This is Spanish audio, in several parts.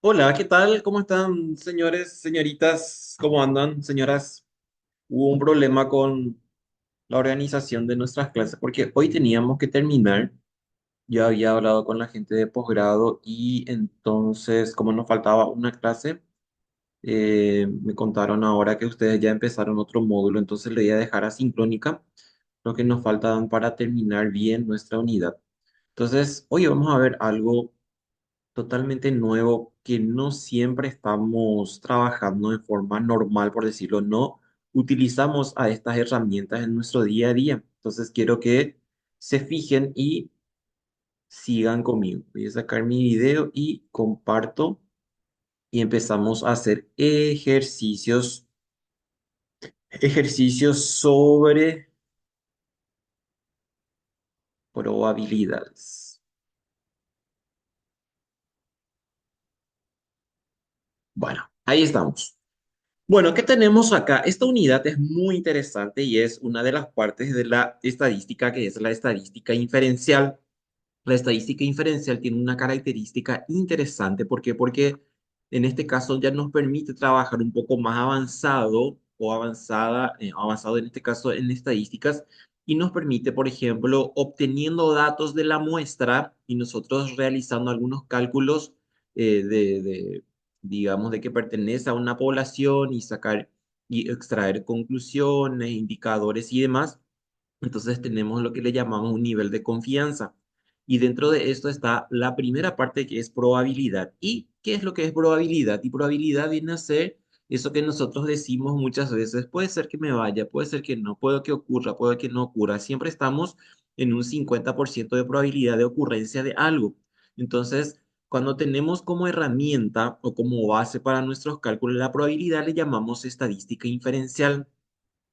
Hola, ¿qué tal? ¿Cómo están, señores, señoritas? ¿Cómo andan, señoras? Hubo un problema con la organización de nuestras clases porque hoy teníamos que terminar. Ya había hablado con la gente de posgrado y entonces, como nos faltaba una clase, me contaron ahora que ustedes ya empezaron otro módulo, entonces le voy a dejar asincrónica lo que nos faltan para terminar bien nuestra unidad. Entonces, hoy vamos a ver algo totalmente nuevo que no siempre estamos trabajando de forma normal, por decirlo, no utilizamos a estas herramientas en nuestro día a día. Entonces quiero que se fijen y sigan conmigo. Voy a sacar mi video y comparto y empezamos a hacer ejercicios sobre probabilidades. Bueno, ahí estamos. Bueno, ¿qué tenemos acá? Esta unidad es muy interesante y es una de las partes de la estadística que es la estadística inferencial. La estadística inferencial tiene una característica interesante. ¿Por qué? Porque en este caso ya nos permite trabajar un poco más avanzado o avanzada, avanzado en este caso en estadísticas y nos permite, por ejemplo, obteniendo datos de la muestra y nosotros realizando algunos cálculos digamos, de que pertenece a una población y sacar y extraer conclusiones, indicadores y demás. Entonces tenemos lo que le llamamos un nivel de confianza. Y dentro de esto está la primera parte que es probabilidad. ¿Y qué es lo que es probabilidad? Y probabilidad viene a ser eso que nosotros decimos muchas veces, puede ser que me vaya, puede ser que no, puede que ocurra, puede que no ocurra. Siempre estamos en un 50% de probabilidad de ocurrencia de algo. Entonces, cuando tenemos como herramienta o como base para nuestros cálculos la probabilidad, le llamamos estadística inferencial.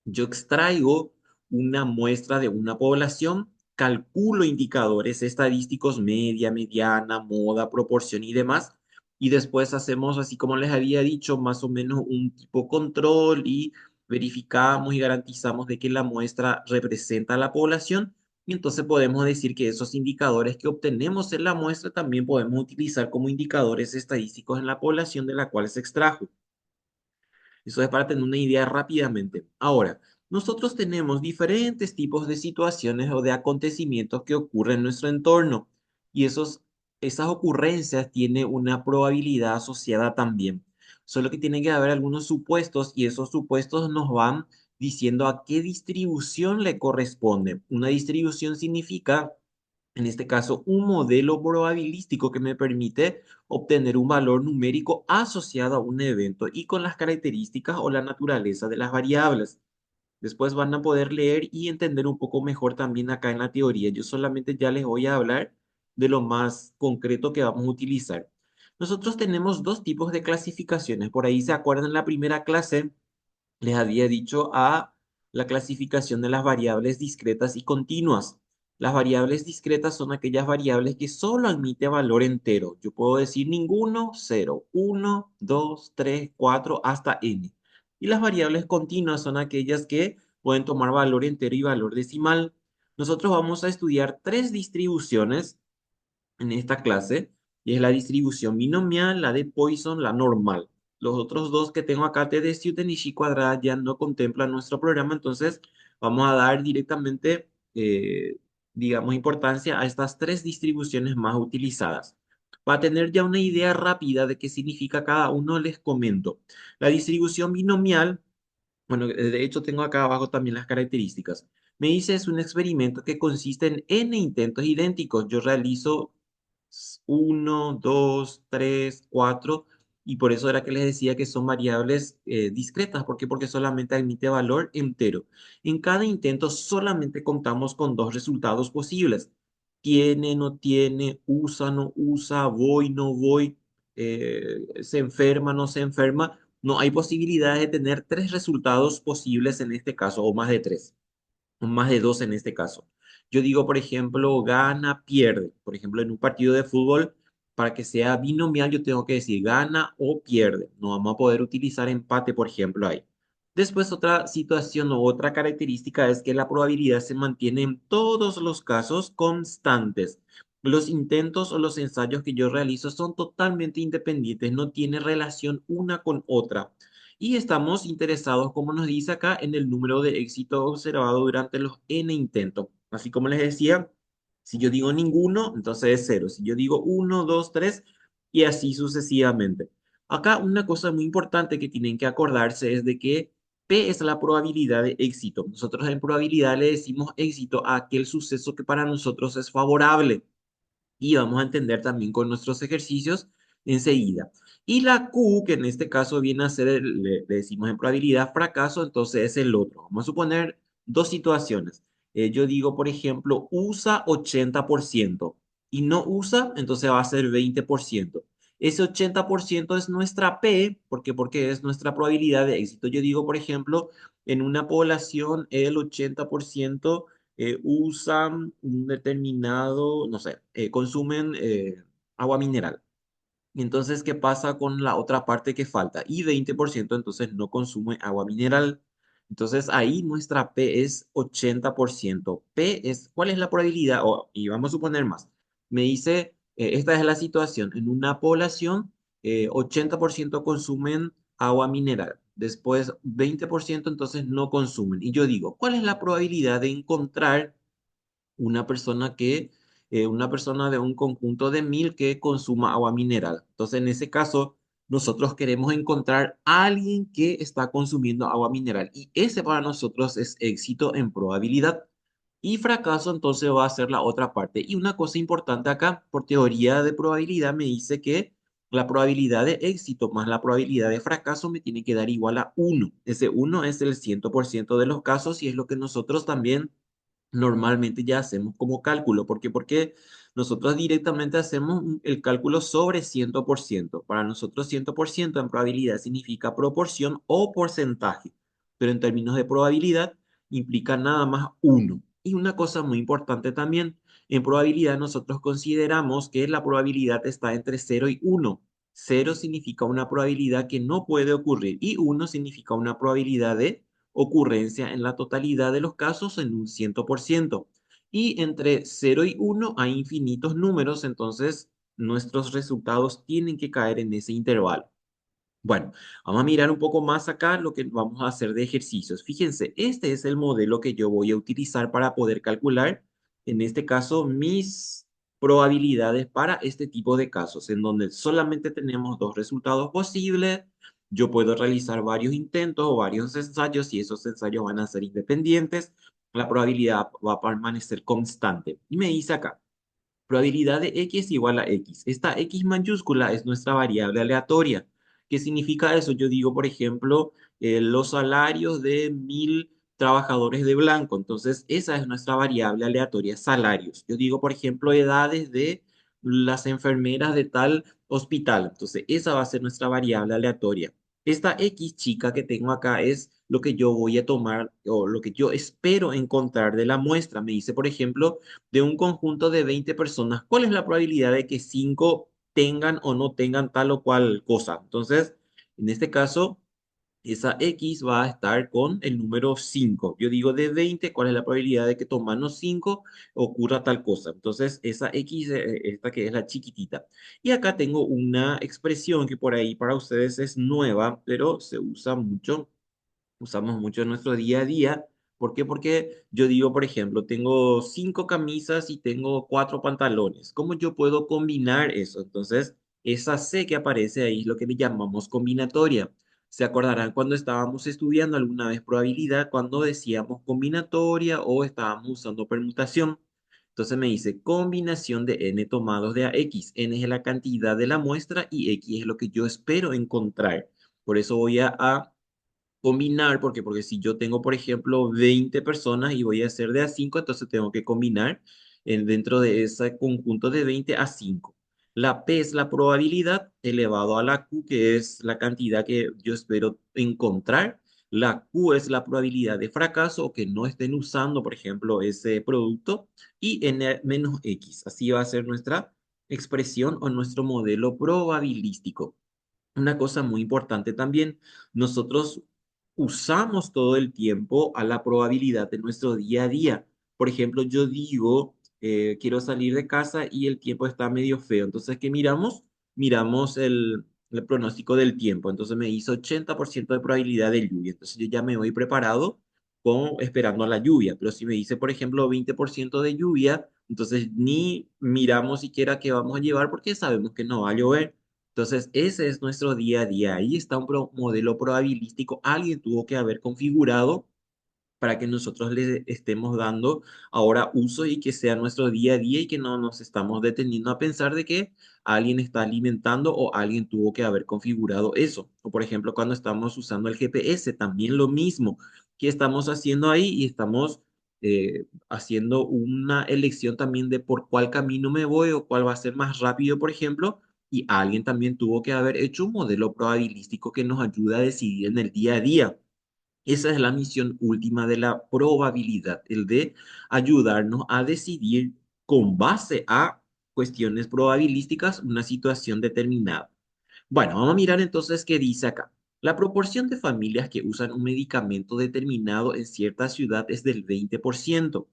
Yo extraigo una muestra de una población, calculo indicadores estadísticos, media, mediana, moda, proporción y demás, y después hacemos, así como les había dicho, más o menos un tipo control y verificamos y garantizamos de que la muestra representa a la población. Y entonces podemos decir que esos indicadores que obtenemos en la muestra también podemos utilizar como indicadores estadísticos en la población de la cual se extrajo. Eso es para tener una idea rápidamente. Ahora, nosotros tenemos diferentes tipos de situaciones o de acontecimientos que ocurren en nuestro entorno y esas ocurrencias tienen una probabilidad asociada también. Solo que tiene que haber algunos supuestos y esos supuestos nos van diciendo a qué distribución le corresponde. Una distribución significa en este caso, un modelo probabilístico que me permite obtener un valor numérico asociado a un evento y con las características o la naturaleza de las variables. Después van a poder leer y entender un poco mejor también acá en la teoría. Yo solamente ya les voy a hablar de lo más concreto que vamos a utilizar. Nosotros tenemos dos tipos de clasificaciones. Por ahí se acuerdan en la primera clase les había dicho a la clasificación de las variables discretas y continuas. Las variables discretas son aquellas variables que solo admite valor entero. Yo puedo decir ninguno, cero, uno, 2, 3, 4, hasta n. Y las variables continuas son aquellas que pueden tomar valor entero y valor decimal. Nosotros vamos a estudiar tres distribuciones en esta clase, y es la distribución binomial, la de Poisson, la normal. Los otros dos que tengo acá, T de Newton y chi cuadrada, ya no contemplan nuestro programa, entonces vamos a dar directamente, digamos, importancia a estas tres distribuciones más utilizadas. Para tener ya una idea rápida de qué significa cada uno, les comento. La distribución binomial, bueno, de hecho tengo acá abajo también las características. Me dice es un experimento que consiste en n intentos idénticos. Yo realizo uno, 2, 3, 4 y por eso era que les decía que son variables discretas. ¿Por qué? Porque solamente admite valor entero. En cada intento solamente contamos con dos resultados posibles. Tiene, no tiene, usa, no usa, voy, no voy, se enferma, no se enferma. No hay posibilidades de tener tres resultados posibles en este caso, o más de tres, o más de dos en este caso. Yo digo, por ejemplo, gana, pierde. Por ejemplo, en un partido de fútbol, para que sea binomial, yo tengo que decir gana o pierde. No vamos a poder utilizar empate, por ejemplo, ahí. Después, otra situación o otra característica es que la probabilidad se mantiene en todos los casos constantes. los intentos o los ensayos que yo realizo son totalmente independientes, no tiene relación una con otra. Y estamos interesados, como nos dice acá, en el número de éxitos observado durante los n intentos. Así como les decía, si yo digo ninguno, entonces es cero. Si yo digo uno, dos, tres, y así sucesivamente. Acá una cosa muy importante que tienen que acordarse es de que P es la probabilidad de éxito. Nosotros en probabilidad le decimos éxito a aquel suceso que para nosotros es favorable y vamos a entender también con nuestros ejercicios enseguida. Y la Q, que en este caso viene a ser, le decimos en probabilidad fracaso, entonces es el otro. Vamos a suponer dos situaciones. Yo digo, por ejemplo, usa 80% y no usa, entonces va a ser 20%. Ese 80% es nuestra P, porque es nuestra probabilidad de éxito. Yo digo, por ejemplo, en una población el 80% usan un determinado, no sé, consumen agua mineral. Y entonces, ¿qué pasa con la otra parte que falta? Y 20% entonces no consume agua mineral. Entonces ahí nuestra P es 80%. P es, ¿cuál es la probabilidad? Y vamos a suponer más. Me dice, esta es la situación. En una población, 80% consumen agua mineral. Después 20% entonces no consumen. Y yo digo, ¿cuál es la probabilidad de encontrar una persona de un conjunto de 1000 que consuma agua mineral? Entonces, en ese caso, nosotros queremos encontrar a alguien que está consumiendo agua mineral y ese para nosotros es éxito en probabilidad. Y fracaso entonces va a ser la otra parte. Y una cosa importante acá, por teoría de probabilidad, me dice que la probabilidad de éxito más la probabilidad de fracaso me tiene que dar igual a uno. Ese uno es el 100% de los casos y es lo que nosotros también normalmente ya hacemos como cálculo. ¿Por qué? Porque nosotros directamente hacemos el cálculo sobre 100%. Para nosotros 100% en probabilidad significa proporción o porcentaje, pero en términos de probabilidad implica nada más uno. Y una cosa muy importante también, en probabilidad nosotros consideramos que la probabilidad está entre cero y uno. Cero significa una probabilidad que no puede ocurrir y uno significa una probabilidad de ocurrencia en la totalidad de los casos en un 100%. Y entre cero y uno hay infinitos números, entonces nuestros resultados tienen que caer en ese intervalo. Bueno, vamos a mirar un poco más acá lo que vamos a hacer de ejercicios. Fíjense, este es el modelo que yo voy a utilizar para poder calcular, en este caso, mis probabilidades para este tipo de casos, en donde solamente tenemos dos resultados posibles. Yo puedo realizar varios intentos o varios ensayos y esos ensayos van a ser independientes. La probabilidad va a permanecer constante. Y me dice acá. Probabilidad de x igual a x. Esta x mayúscula es nuestra variable aleatoria. ¿Qué significa eso? Yo digo, por ejemplo, los salarios de 1000 trabajadores de blanco. Entonces, esa es nuestra variable aleatoria, salarios. Yo digo, por ejemplo, edades de las enfermeras de tal hospital. Entonces, esa va a ser nuestra variable aleatoria. Esta x chica que tengo acá es lo que yo voy a tomar o lo que yo espero encontrar de la muestra. Me dice, por ejemplo, de un conjunto de 20 personas, ¿cuál es la probabilidad de que 5 tengan o no tengan tal o cual cosa? Entonces, en este caso, esa X va a estar con el número 5. Yo digo de 20, ¿cuál es la probabilidad de que tomando 5 ocurra tal cosa? Entonces, esa X, esta que es la chiquitita. Y acá tengo una expresión que por ahí para ustedes es nueva, pero se usa mucho, usamos mucho en nuestro día a día. ¿Por qué? Porque yo digo, por ejemplo, tengo 5 camisas y tengo 4 pantalones. ¿Cómo yo puedo combinar eso? Entonces, esa C que aparece ahí es lo que le llamamos combinatoria. ¿Se acordarán cuando estábamos estudiando alguna vez probabilidad, cuando decíamos combinatoria o estábamos usando permutación? Entonces me dice combinación de n tomados de a x. N es la cantidad de la muestra y x es lo que yo espero encontrar. Por eso voy a combinar, porque si yo tengo, por ejemplo, 20 personas y voy a hacer de a 5 entonces tengo que combinar dentro de ese conjunto de 20 a 5. La P es la probabilidad elevado a la Q, que es la cantidad que yo espero encontrar. La Q es la probabilidad de fracaso o que no estén usando, por ejemplo, ese producto. Y N menos X. Así va a ser nuestra expresión o nuestro modelo probabilístico. Una cosa muy importante también, nosotros usamos todo el tiempo a la probabilidad de nuestro día a día. Por ejemplo, yo digo quiero salir de casa y el tiempo está medio feo. Entonces, ¿qué miramos? Miramos el pronóstico del tiempo. Entonces me hizo 80% de probabilidad de lluvia. Entonces yo ya me voy preparado esperando a la lluvia. Pero si me dice, por ejemplo, 20% de lluvia, entonces ni miramos siquiera qué vamos a llevar porque sabemos que no va a llover. Entonces, ese es nuestro día a día. Ahí está un modelo probabilístico. Alguien tuvo que haber configurado para que nosotros le estemos dando ahora uso y que sea nuestro día a día y que no nos estamos deteniendo a pensar de que alguien está alimentando o alguien tuvo que haber configurado eso. O por ejemplo, cuando estamos usando el GPS, también lo mismo que estamos haciendo ahí y estamos haciendo una elección también de por cuál camino me voy o cuál va a ser más rápido, por ejemplo. Y alguien también tuvo que haber hecho un modelo probabilístico que nos ayuda a decidir en el día a día. Esa es la misión última de la probabilidad, el de ayudarnos a decidir con base a cuestiones probabilísticas una situación determinada. Bueno, vamos a mirar entonces qué dice acá. La proporción de familias que usan un medicamento determinado en cierta ciudad es del 20%.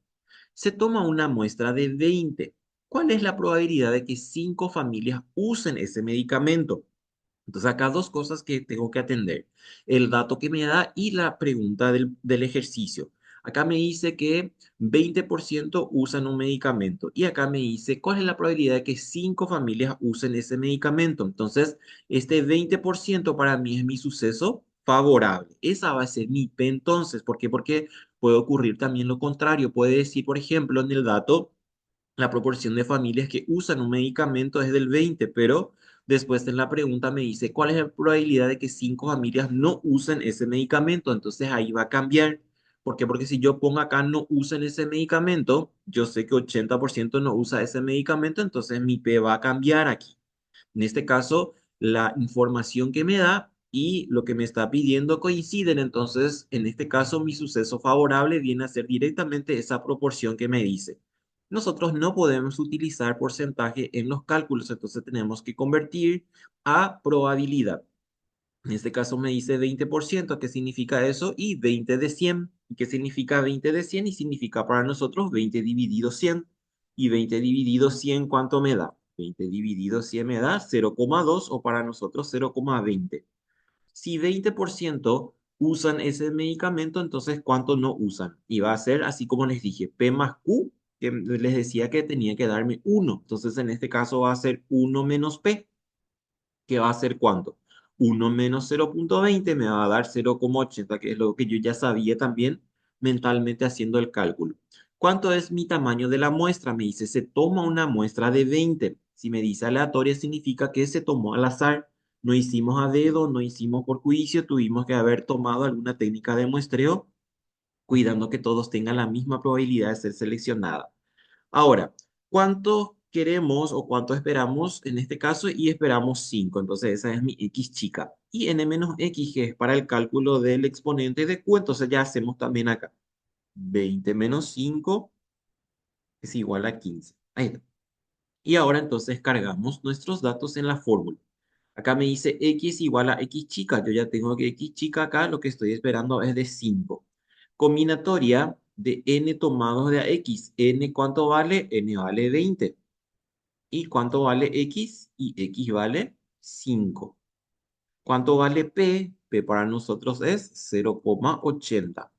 Se toma una muestra de 20. ¿Cuál es la probabilidad de que 5 familias usen ese medicamento? Entonces, acá dos cosas que tengo que atender. El dato que me da y la pregunta del ejercicio. Acá me dice que 20% usan un medicamento y acá me dice cuál es la probabilidad de que 5 familias usen ese medicamento. Entonces, este 20% para mí es mi suceso favorable. Esa va a ser mi P entonces. ¿Por qué? Porque puede ocurrir también lo contrario. Puede decir, por ejemplo, en el dato la proporción de familias que usan un medicamento es del 20, pero después en la pregunta me dice cuál es la probabilidad de que 5 familias no usen ese medicamento. Entonces ahí va a cambiar. ¿Por qué? Porque si yo pongo acá no usen ese medicamento, yo sé que 80% no usa ese medicamento, entonces mi P va a cambiar aquí. En este caso, la información que me da y lo que me está pidiendo coinciden. Entonces, en este caso, mi suceso favorable viene a ser directamente esa proporción que me dice. Nosotros no podemos utilizar porcentaje en los cálculos, entonces tenemos que convertir a probabilidad. En este caso me dice 20%. ¿Qué significa eso? Y 20 de 100. ¿Qué significa 20 de 100? Y significa para nosotros 20 dividido 100. Y 20 dividido 100, ¿cuánto me da? 20 dividido 100 me da 0,2 o para nosotros 0,20. Si 20% usan ese medicamento, entonces ¿cuánto no usan? Y va a ser así como les dije, P más Q, que les decía que tenía que darme 1. Entonces en este caso va a ser 1 menos P, que va a ser ¿cuánto? 1 menos 0,20 me va a dar 0,80, que es lo que yo ya sabía también mentalmente haciendo el cálculo. ¿Cuánto es mi tamaño de la muestra? Me dice, se toma una muestra de 20. Si me dice aleatoria, significa que se tomó al azar. No hicimos a dedo, no hicimos por juicio, tuvimos que haber tomado alguna técnica de muestreo, cuidando que todos tengan la misma probabilidad de ser seleccionada. Ahora, ¿cuánto queremos o cuánto esperamos en este caso? Y esperamos 5. Entonces, esa es mi x chica. Y n menos x, que es para el cálculo del exponente de q. Entonces, ya hacemos también acá. 20 menos 5 es igual a 15. Ahí está. Y ahora entonces cargamos nuestros datos en la fórmula. Acá me dice x igual a x chica. Yo ya tengo que x chica acá. Lo que estoy esperando es de 5. Combinatoria de n tomados de a x. N, ¿cuánto vale? N vale 20. ¿Y cuánto vale x? Y x vale 5. ¿Cuánto vale p? P para nosotros es 0,80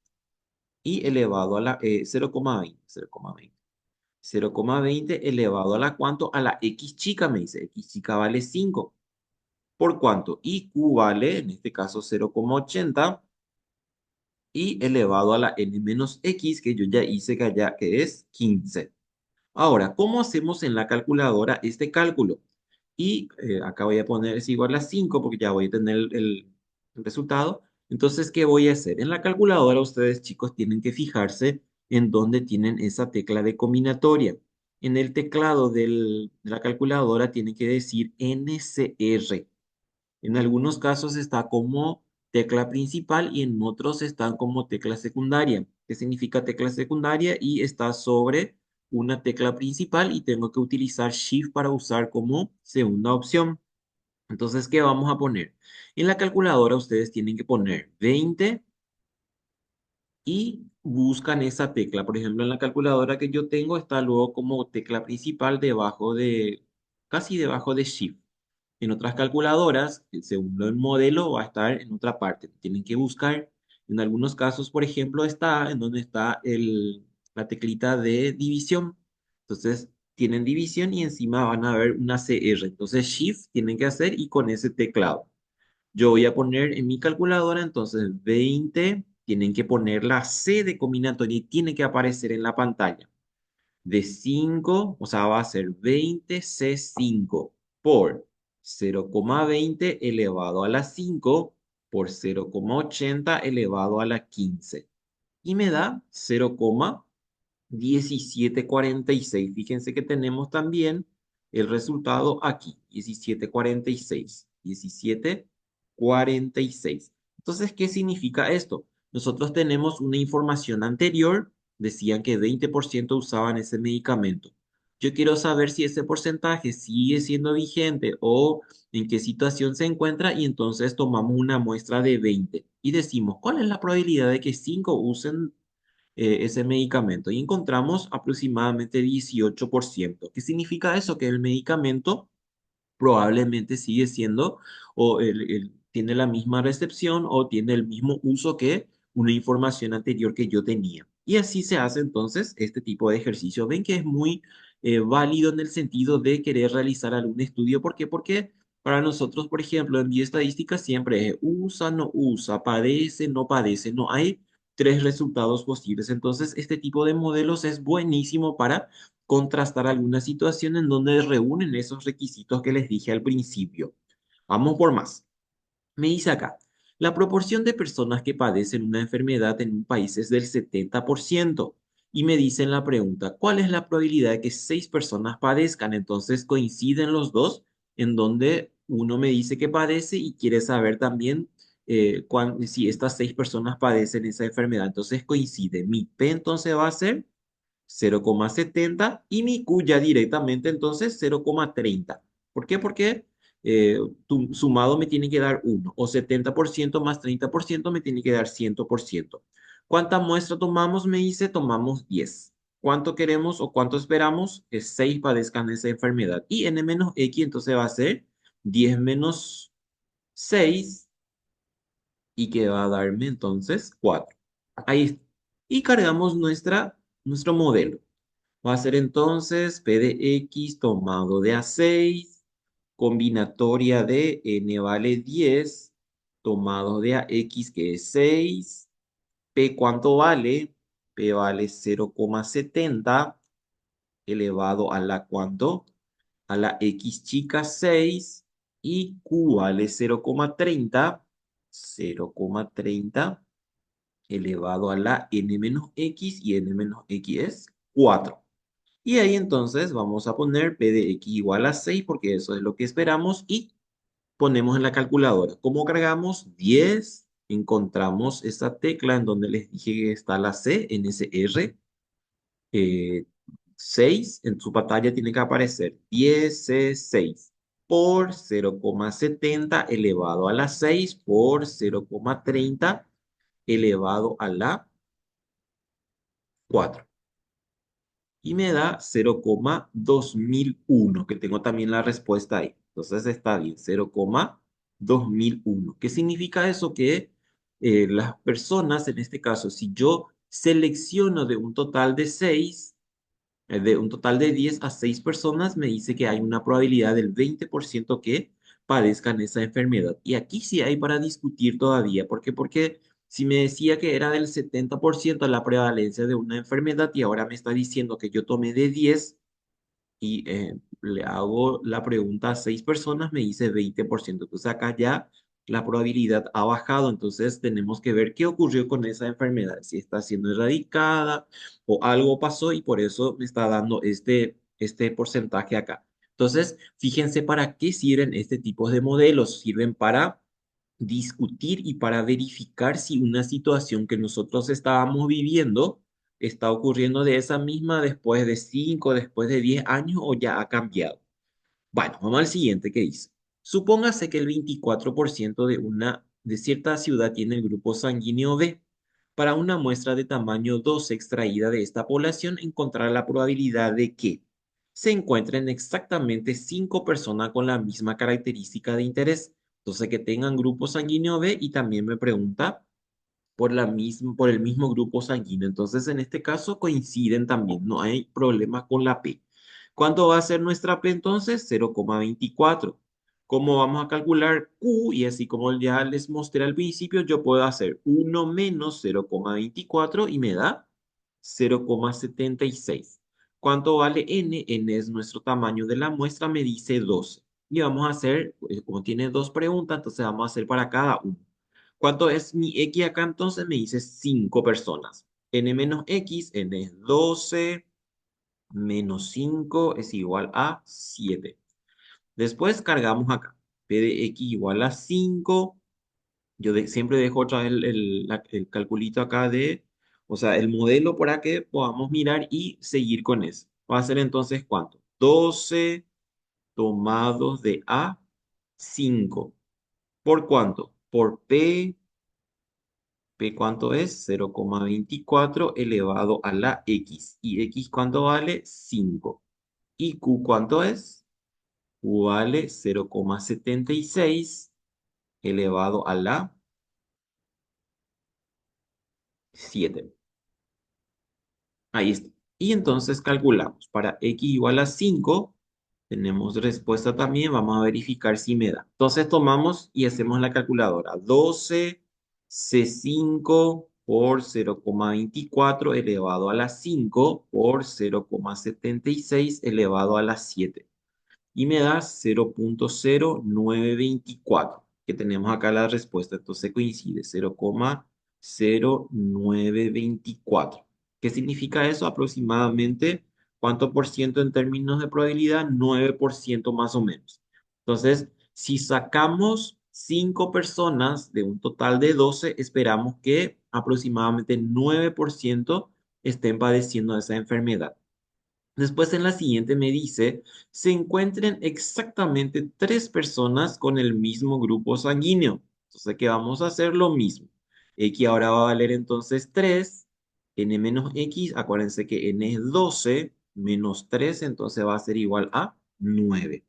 y elevado a la 0,20. 0,20 elevado a la ¿cuánto? A la x chica, me dice. X chica vale 5. ¿Por cuánto? Y q vale, en este caso, 0,80 y elevado a la n menos x, que yo ya hice que allá, que es 15. Ahora, ¿cómo hacemos en la calculadora este cálculo? Y acá voy a poner es igual a 5 porque ya voy a tener el resultado. Entonces, ¿qué voy a hacer? En la calculadora ustedes, chicos, tienen que fijarse en dónde tienen esa tecla de combinatoria. En el teclado de la calculadora tienen que decir NCR. En algunos casos está como tecla principal y en otros están como tecla secundaria. ¿Qué significa tecla secundaria? Y está sobre una tecla principal y tengo que utilizar Shift para usar como segunda opción. Entonces, ¿qué vamos a poner? En la calculadora ustedes tienen que poner 20 y buscan esa tecla. Por ejemplo, en la calculadora que yo tengo está luego como tecla principal casi debajo de Shift. En otras calculadoras, según el modelo, va a estar en otra parte. Tienen que buscar. En algunos casos, por ejemplo, está en donde está la teclita de división. Entonces, tienen división y encima van a ver una CR. Entonces, Shift tienen que hacer y con ese teclado. Yo voy a poner en mi calculadora, entonces 20, tienen que poner la C de combinatoria y tiene que aparecer en la pantalla. De 5, o sea, va a ser 20C5 por 0,20 elevado a la 5 por 0,80 elevado a la 15. Y me da 0,1746. Fíjense que tenemos también el resultado aquí, 1746. 1746. Entonces, ¿qué significa esto? Nosotros tenemos una información anterior, decían que 20% usaban ese medicamento. Yo quiero saber si ese porcentaje sigue siendo vigente o en qué situación se encuentra y entonces tomamos una muestra de 20 y decimos, ¿cuál es la probabilidad de que 5 usen ese medicamento? Y encontramos aproximadamente 18%. ¿Qué significa eso? Que el medicamento probablemente sigue siendo o tiene la misma recepción o tiene el mismo uso que una información anterior que yo tenía. Y así se hace entonces este tipo de ejercicio. Ven que es muy válido en el sentido de querer realizar algún estudio. ¿Por qué? Porque para nosotros, por ejemplo, en bioestadística siempre es usa, no usa, padece, no padece. No hay tres resultados posibles. Entonces, este tipo de modelos es buenísimo para contrastar alguna situación en donde reúnen esos requisitos que les dije al principio. Vamos por más. Me dice acá, la proporción de personas que padecen una enfermedad en un país es del 70%. Y me dicen la pregunta, ¿cuál es la probabilidad de que 6 personas padezcan? Entonces coinciden los dos en donde uno me dice que padece y quiere saber también si estas 6 personas padecen esa enfermedad. Entonces coincide. Mi P entonces va a ser 0,70 y mi Q ya directamente entonces 0,30. ¿Por qué? Porque tu sumado me tiene que dar 1 o 70% más 30% me tiene que dar 100%. ¿Cuánta muestra tomamos? Me dice, tomamos 10. ¿Cuánto queremos o cuánto esperamos? Que 6 padezcan esa enfermedad. Y n menos x entonces va a ser 10 menos 6 y que va a darme entonces 4. Ahí está. Y cargamos nuestro modelo. Va a ser entonces P de X tomado de A6, combinatoria de N vale 10, tomado de AX que es 6. P ¿cuánto vale? P vale 0,70 elevado a la ¿cuánto? A la X chica 6 y Q vale 0,30, 0,30 elevado a la N menos X y N menos X es 4. Y ahí entonces vamos a poner P de X igual a 6 porque eso es lo que esperamos y ponemos en la calculadora. ¿Cómo cargamos? 10, encontramos esa tecla en donde les dije que está la C, NSR. eh, 6, en su pantalla tiene que aparecer 10C6 por 0,70 elevado a la 6 por 0,30 elevado a la 4 y me da 0,2001, que tengo también la respuesta ahí. Entonces está bien, 0,2001. ¿Qué significa eso? Que las personas, en este caso, si yo selecciono de un total de 6, de un total de 10 a 6 personas, me dice que hay una probabilidad del 20% que padezcan esa enfermedad. Y aquí sí hay para discutir todavía. ¿Por qué? Porque si me decía que era del 70% la prevalencia de una enfermedad y ahora me está diciendo que yo tomé de 10 y le hago la pregunta a 6 personas, me dice 20%. Entonces acá ya la probabilidad ha bajado, entonces tenemos que ver qué ocurrió con esa enfermedad, si está siendo erradicada o algo pasó y por eso me está dando este porcentaje acá. Entonces, fíjense para qué sirven este tipo de modelos. Sirven para discutir y para verificar si una situación que nosotros estábamos viviendo está ocurriendo de esa misma después de 5, después de 10 años o ya ha cambiado. Bueno, vamos al siguiente que dice. Supóngase que el 24% de cierta ciudad tiene el grupo sanguíneo B. Para una muestra de tamaño 12 extraída de esta población, encontrar la probabilidad de que se encuentren exactamente 5 personas con la misma característica de interés. Entonces, que tengan grupo sanguíneo B y también me pregunta por el mismo grupo sanguíneo. Entonces, en este caso coinciden también, no hay problema con la P. ¿Cuánto va a ser nuestra P entonces? 0,24. ¿Cómo vamos a calcular Q? Y así como ya les mostré al principio, yo puedo hacer 1 menos 0,24 y me da 0,76. ¿Cuánto vale N? N es nuestro tamaño de la muestra, me dice 12. Y vamos a hacer, como tiene dos preguntas, entonces vamos a hacer para cada uno. ¿Cuánto es mi X acá? Entonces me dice 5 personas. N menos X, N es 12 menos 5 es igual a 7. Después cargamos acá. P de X igual a 5. Siempre dejo otra vez el calculito acá o sea, el modelo para que podamos mirar y seguir con eso. Va a ser entonces ¿cuánto? 12 tomados de A 5. ¿Por cuánto? Por P. P cuánto es 0,24 elevado a la X. ¿Y X cuánto vale? 5. ¿Y Q cuánto es? Q vale 0,76 elevado a la 7. Ahí está. Y entonces calculamos. Para X igual a 5 tenemos respuesta también. Vamos a verificar si me da. Entonces tomamos y hacemos la calculadora. 12 C5 por 0,24 elevado a la 5 por 0,76 elevado a la 7 y me da 0,0924, que tenemos acá la respuesta. Entonces coincide 0,0924. ¿Qué significa eso? Aproximadamente, ¿cuánto por ciento en términos de probabilidad? 9% más o menos. Entonces, si sacamos 5 personas de un total de 12, esperamos que aproximadamente 9% estén padeciendo esa enfermedad. Después en la siguiente me dice, se encuentren exactamente 3 personas con el mismo grupo sanguíneo. Entonces, ¿qué vamos a hacer? Lo mismo. X ahora va a valer entonces 3, n menos x, acuérdense que n es 12, menos 3, entonces va a ser igual a 9.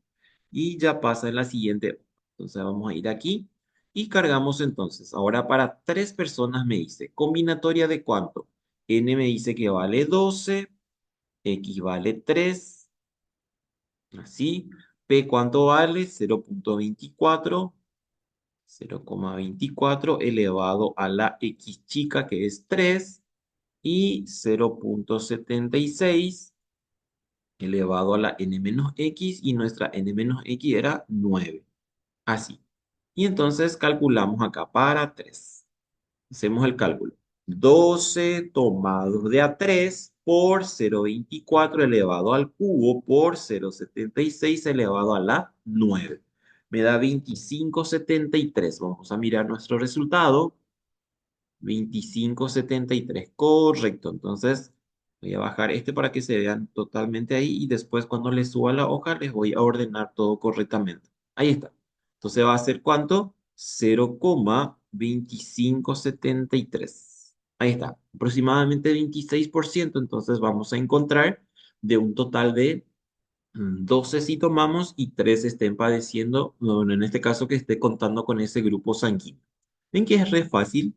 Y ya pasa en la siguiente. Entonces vamos a ir aquí y cargamos entonces. Ahora para 3 personas me dice, combinatoria de cuánto. N me dice que vale 12. X vale 3, así. P, ¿cuánto vale? 0,24. 0,24 elevado a la X chica, que es 3. Y 0,76 elevado a la N menos X. Y nuestra N menos X era 9. Así. Y entonces calculamos acá para 3. Hacemos el cálculo. 12 tomados de a 3 por 0,24 elevado al cubo por 0,76 elevado a la 9. Me da 25,73. Vamos a mirar nuestro resultado. 25,73. Correcto. Entonces voy a bajar este para que se vean totalmente ahí y después cuando les suba la hoja les voy a ordenar todo correctamente. Ahí está. Entonces va a ser ¿cuánto? 0,2573. Ahí está. Aproximadamente 26%. Entonces vamos a encontrar de un total de 12 si tomamos y 3 estén padeciendo, bueno, en este caso que esté contando con ese grupo sanguíneo. ¿Ven que es re fácil?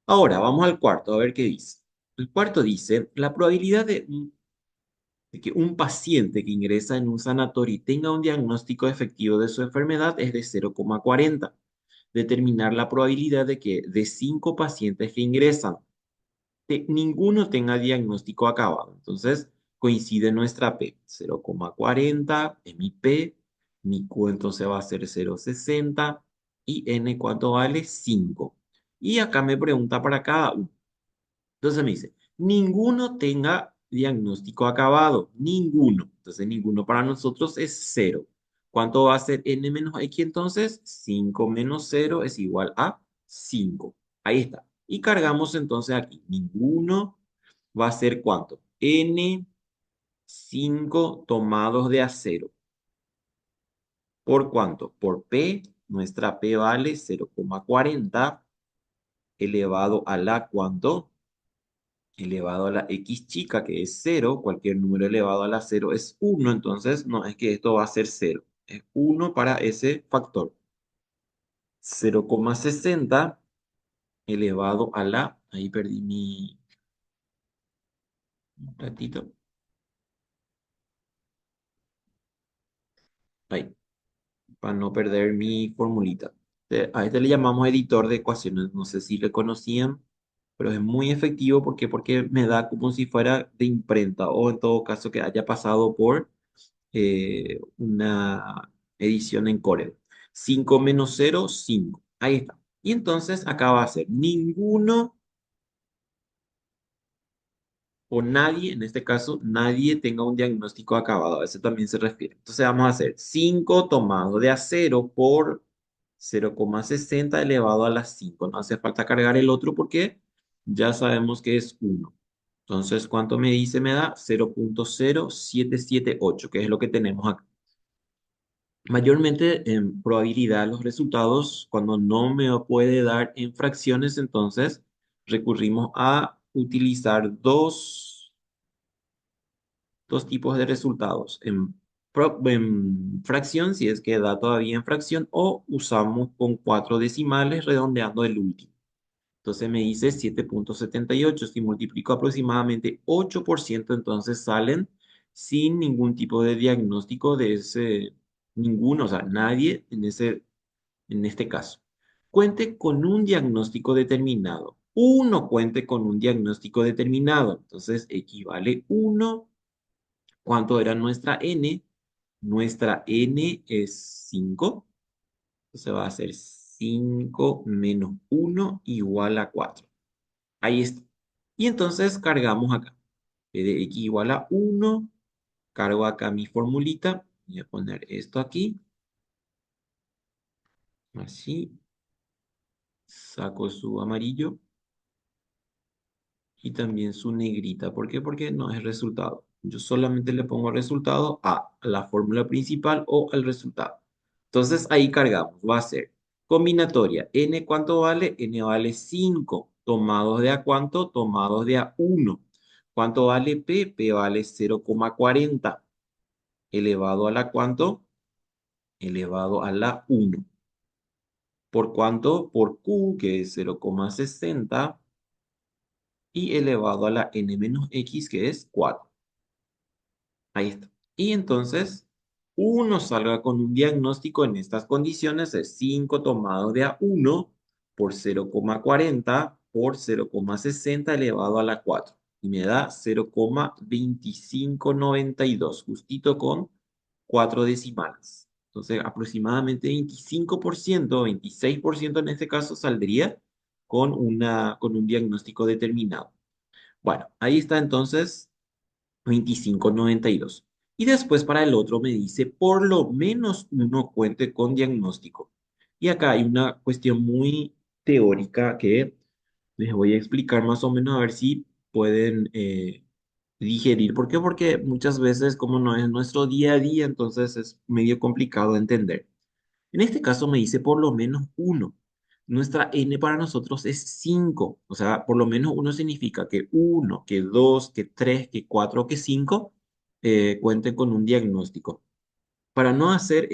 Ahora, vamos al cuarto, a ver qué dice. El cuarto dice, la probabilidad de que un paciente que ingresa en un sanatorio y tenga un diagnóstico efectivo de su enfermedad es de 0,40. Determinar la probabilidad de que de 5 pacientes que ingresan, ninguno tenga diagnóstico acabado. Entonces, coincide nuestra P. 0,40 es mi P, mi Q entonces va a ser 0,60 y N, ¿cuánto vale? 5. Y acá me pregunta para cada uno. Entonces me dice, ninguno tenga diagnóstico acabado, ninguno. Entonces ninguno para nosotros es 0. ¿Cuánto va a ser n menos x entonces? 5 menos 0 es igual a 5. Ahí está. Y cargamos entonces aquí. Ninguno va a ser ¿cuánto? N 5 tomados de a 0. ¿Por cuánto? Por P. Nuestra P vale 0,40 elevado a la ¿cuánto? Elevado a la x chica, que es cero. Cualquier número elevado a la cero es uno. Entonces, no es que esto va a ser cero. Es uno para ese factor. 0,60 elevado a la... Ahí perdí mi un ratito. Ahí, para no perder mi formulita. A este le llamamos editor de ecuaciones. No sé si le conocían, pero es muy efectivo porque me da como si fuera de imprenta o en todo caso que haya pasado por una edición en Corel. 5 menos cero 5. Ahí está. Y entonces acá va a ser ninguno o nadie, en este caso, nadie tenga un diagnóstico acabado. A eso también se refiere. Entonces vamos a hacer 5 tomado de a cero por 0,60 elevado a las 5. No hace falta cargar el otro porque ya sabemos que es uno. Entonces, ¿cuánto me dice? Me da 0,0778, que es lo que tenemos acá. Mayormente en probabilidad los resultados, cuando no me puede dar en fracciones, entonces recurrimos a utilizar dos tipos de resultados. En fracción, si es que da todavía en fracción, o usamos con cuatro decimales redondeando el último. Entonces me dice 7,78. Si multiplico aproximadamente 8%, entonces salen sin ningún tipo de diagnóstico de ese, ninguno, o sea, nadie en este caso. Cuente con un diagnóstico determinado. Uno cuente con un diagnóstico determinado. Entonces equivale uno. ¿Cuánto era nuestra n? Nuestra n es 5. Entonces va a ser 5 menos uno igual a 4. Ahí está. Y entonces cargamos acá. De x igual a uno, cargo acá mi formulita. Voy a poner esto aquí. Así. Saco su amarillo y también su negrita. ¿Por qué? Porque no es resultado. Yo solamente le pongo resultado a la fórmula principal o al resultado. Entonces ahí cargamos. Va a ser combinatoria. N, ¿cuánto vale? N vale 5. ¿Tomados de a cuánto? Tomados de a uno. ¿Cuánto vale P? P vale 0,40. ¿Elevado a la cuánto? Elevado a la uno. ¿Por cuánto? Por Q, que es 0,60. Y elevado a la n menos x, que es 4. Ahí está. Y entonces, uno salga con un diagnóstico en estas condiciones de 5 tomado de a uno por 0,40 por 0,60 elevado a la 4. Y me da 0,2592, justito con 4 decimales. Entonces, aproximadamente 25%, 26% en este caso, saldría con un diagnóstico determinado. Bueno, ahí está entonces 25,92. Y después para el otro me dice, por lo menos uno cuente con diagnóstico. Y acá hay una cuestión muy teórica que les voy a explicar más o menos a ver si pueden digerir. ¿Por qué? Porque muchas veces como no es nuestro día a día, entonces es medio complicado de entender. En este caso me dice por lo menos uno. Nuestra n para nosotros es 5. O sea, por lo menos uno significa que uno, que dos, que tres, que cuatro, que cinco cuenten con un diagnóstico. Para no hacer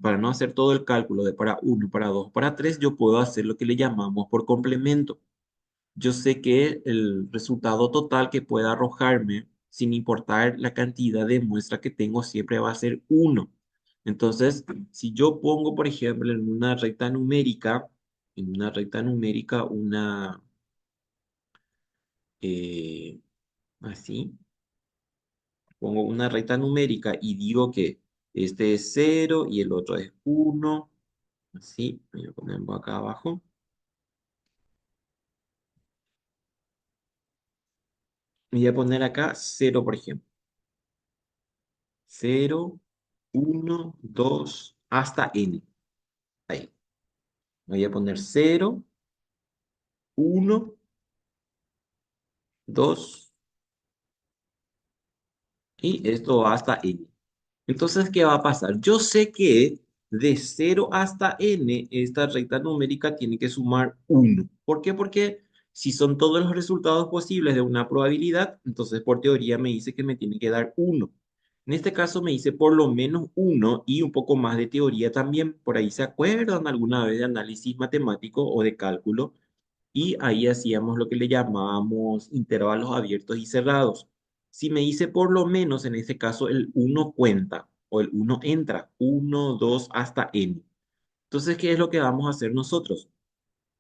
para no hacer todo el cálculo de para uno, para dos, para tres, yo puedo hacer lo que le llamamos por complemento. Yo sé que el resultado total que pueda arrojarme, sin importar la cantidad de muestra que tengo, siempre va a ser uno. Entonces, si yo pongo, por ejemplo, en una recta numérica, eh, así, pongo una recta numérica y digo que este es cero y el otro es uno, así, voy a ponerlo acá abajo. Voy a poner acá cero, por ejemplo. Cero, uno, 2, hasta n. Ahí. Voy a poner cero, uno, 2 y esto va hasta n. Entonces, ¿qué va a pasar? Yo sé que de 0 hasta n, esta recta numérica tiene que sumar 1. ¿Por qué? Porque si son todos los resultados posibles de una probabilidad, entonces por teoría me dice que me tiene que dar 1. En este caso me dice por lo menos 1 y un poco más de teoría también. Por ahí se acuerdan alguna vez de análisis matemático o de cálculo y ahí hacíamos lo que le llamábamos intervalos abiertos y cerrados. Si me dice por lo menos, en este caso el uno cuenta o el uno entra, uno 2 hasta n. Entonces, ¿qué es lo que vamos a hacer nosotros?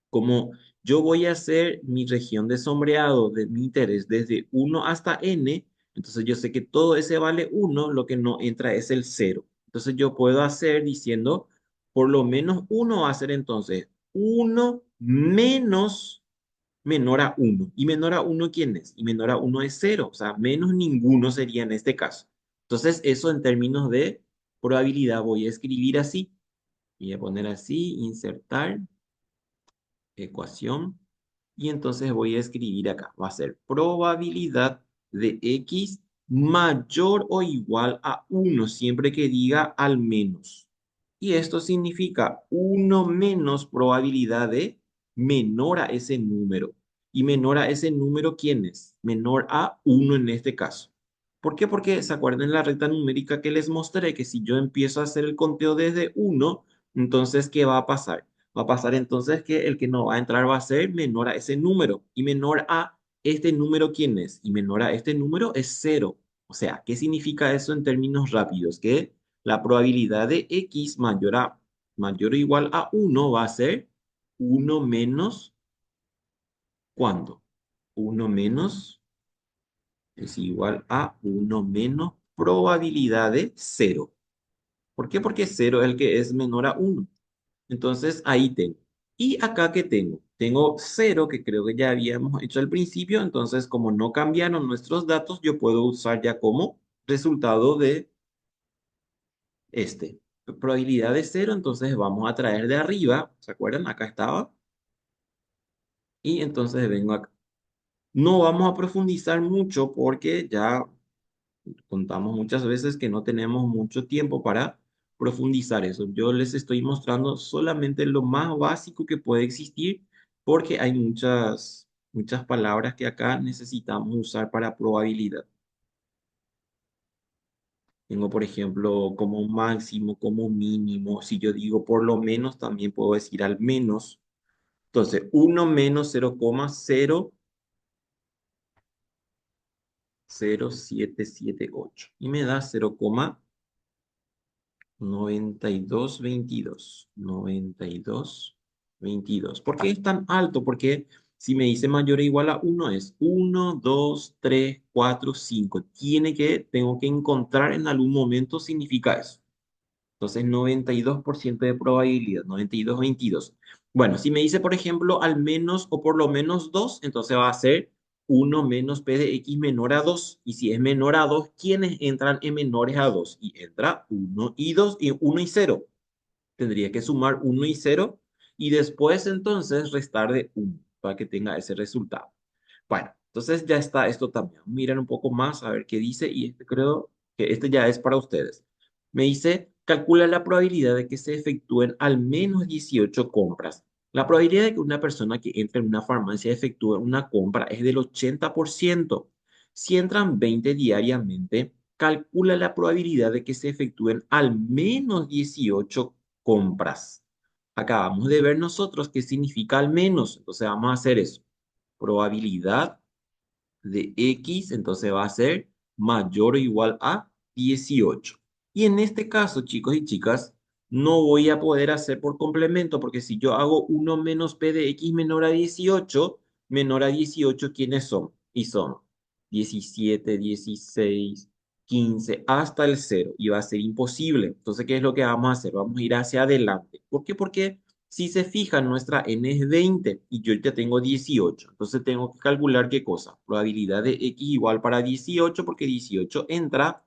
Como yo voy a hacer mi región de sombreado de mi interés desde uno hasta n, entonces yo sé que todo ese vale uno, lo que no entra es el cero. Entonces yo puedo hacer diciendo, por lo menos uno va a ser entonces uno menos menor a uno. ¿Y menor a uno quién es? Y menor a uno es cero, o sea, menos ninguno sería en este caso. Entonces, eso en términos de probabilidad voy a escribir así. Voy a poner así, insertar, ecuación. Y entonces voy a escribir acá. Va a ser probabilidad de x mayor o igual a uno siempre que diga al menos. Y esto significa uno menos probabilidad de menor a ese número. ¿Y menor a ese número quién es? Menor a uno en este caso. ¿Por qué? Porque se acuerdan la recta numérica que les mostré que si yo empiezo a hacer el conteo desde uno, entonces, ¿qué va a pasar? Va a pasar entonces que el que no va a entrar va a ser menor a ese número. Y menor a este número, ¿quién es? Y menor a este número es cero. O sea, ¿qué significa eso en términos rápidos? Que la probabilidad de x mayor o igual a uno va a ser uno menos, ¿cuánto? Uno menos es igual a uno menos probabilidad de cero. ¿Por qué? Porque cero es el que es menor a uno. Entonces ahí tengo. Y acá que tengo, tengo cero que creo que ya habíamos hecho al principio. Entonces, como no cambiaron nuestros datos, yo puedo usar ya como resultado de este. Probabilidad de cero, entonces vamos a traer de arriba. ¿Se acuerdan? Acá estaba. Y entonces vengo acá. No vamos a profundizar mucho porque ya contamos muchas veces que no tenemos mucho tiempo para profundizar eso. Yo les estoy mostrando solamente lo más básico que puede existir porque hay muchas palabras que acá necesitamos usar para probabilidad. Tengo, por ejemplo, como máximo, como mínimo. Si yo digo por lo menos, también puedo decir al menos. Entonces, uno menos 0,00778 y me da 9222. ¿Por qué es tan alto? Porque si me dice mayor o igual a uno es uno 2 3 4 5. Tengo que encontrar en algún momento significa eso. Entonces, 92% de probabilidad, 92 22. Bueno, si me dice, por ejemplo, al menos o por lo menos 2, entonces va a ser uno menos p de x menor a 2. Y si es menor a 2, ¿quiénes entran en menores a 2? Y entra uno y 2 y uno y cero. Tendría que sumar uno y cero y después entonces restar de uno para que tenga ese resultado. Bueno, entonces ya está esto también. Miren un poco más a ver qué dice y este creo que este ya es para ustedes. Me dice, calcula la probabilidad de que se efectúen al menos 18 compras. La probabilidad de que una persona que entre en una farmacia efectúe una compra es del 80%. Si entran 20 diariamente, calcula la probabilidad de que se efectúen al menos 18 compras. Acabamos de ver nosotros qué significa al menos. Entonces vamos a hacer eso. Probabilidad de X, entonces va a ser mayor o igual a 18. Y en este caso, chicos y chicas, no voy a poder hacer por complemento, porque si yo hago uno menos P de X menor a 18, ¿quiénes son? Y son 17, 16, 15, hasta el cero. Y va a ser imposible. Entonces, ¿qué es lo que vamos a hacer? Vamos a ir hacia adelante. ¿Por qué? Porque si se fijan, nuestra n es 20 y yo ya tengo 18. Entonces tengo que calcular qué cosa. Probabilidad de x igual para 18 porque 18 entra,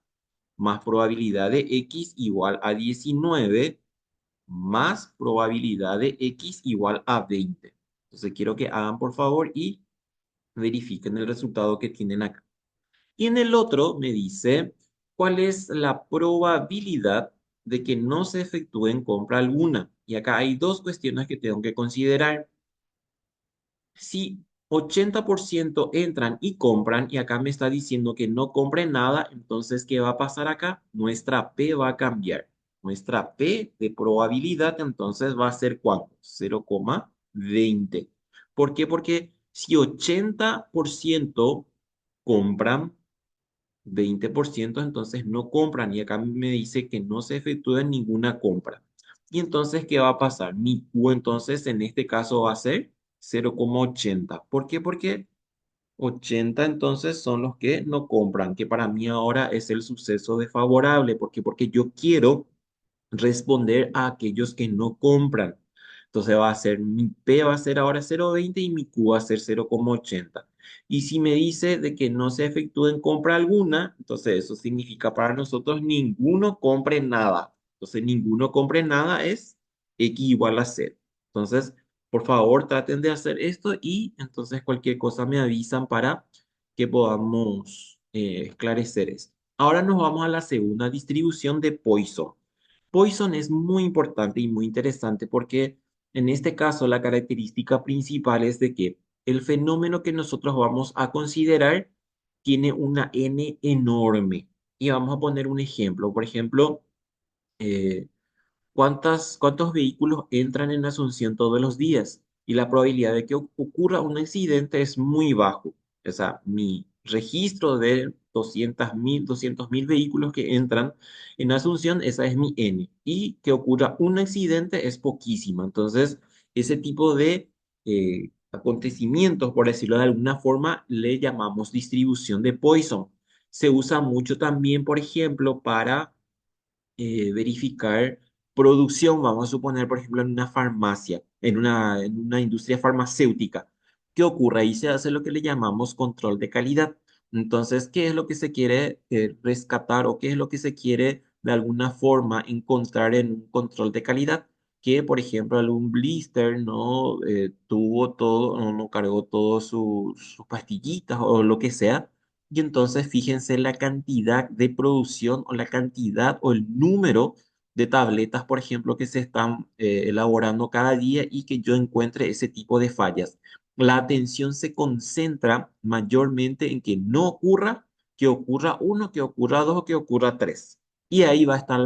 más probabilidad de x igual a 19, más probabilidad de x igual a 20. Entonces quiero que hagan por favor y verifiquen el resultado que tienen acá. Y en el otro me dice cuál es la probabilidad. de que no se efectúe en compra alguna. Y acá hay dos cuestiones que tengo que considerar. Si 80% entran y compran, y acá me está diciendo que no compren nada, entonces, ¿qué va a pasar acá? Nuestra P va a cambiar. Nuestra P de probabilidad, entonces, va a ser ¿cuánto? 0,20. ¿Por qué? Porque si 80% compran, 20% entonces no compran y acá me dice que no se efectúa ninguna compra. Y entonces, ¿qué va a pasar? Mi Q entonces en este caso va a ser 0,80. ¿Por qué? Porque 80 entonces son los que no compran, que para mí ahora es el suceso desfavorable. ¿Por qué? Porque yo quiero responder a aquellos que no compran. Entonces va a ser, mi P va a ser ahora 0,20 y mi Q va a ser 0,80. Y si me dice de que no se efectúen compra alguna, entonces eso significa para nosotros ninguno compre nada. Entonces ninguno compre nada es X igual a 0. Entonces, por favor, traten de hacer esto y entonces cualquier cosa me avisan para que podamos esclarecer esto. Ahora nos vamos a la segunda distribución de Poisson. Poisson es muy importante y muy interesante porque en este caso la característica principal es de que el fenómeno que nosotros vamos a considerar tiene una n enorme. Y vamos a poner un ejemplo. Por ejemplo, eh, cuántos vehículos entran en Asunción todos los días y la probabilidad de que ocurra un accidente es muy bajo. O sea, mi registro de 200.000 vehículos que entran en Asunción, esa es mi N. Y que ocurra un accidente es poquísimo. Entonces, ese tipo de acontecimientos, por decirlo de alguna forma, le llamamos distribución de Poisson. Se usa mucho también, por ejemplo, para verificar producción, vamos a suponer, por ejemplo, en una farmacia, en una industria farmacéutica. ¿Qué ocurre? Ahí se hace lo que le llamamos control de calidad. Entonces, ¿qué es lo que se quiere rescatar o qué es lo que se quiere de alguna forma encontrar en un control de calidad? Que, por ejemplo, algún blister no tuvo todo, no cargó todas sus pastillitas o lo que sea, y entonces fíjense la cantidad de producción o la cantidad o el número de tabletas, por ejemplo, que se están elaborando cada día y que yo encuentre ese tipo de fallas. La atención se concentra mayormente en que no ocurra, que ocurra uno, que ocurra dos o que ocurra tres. Y ahí va a estar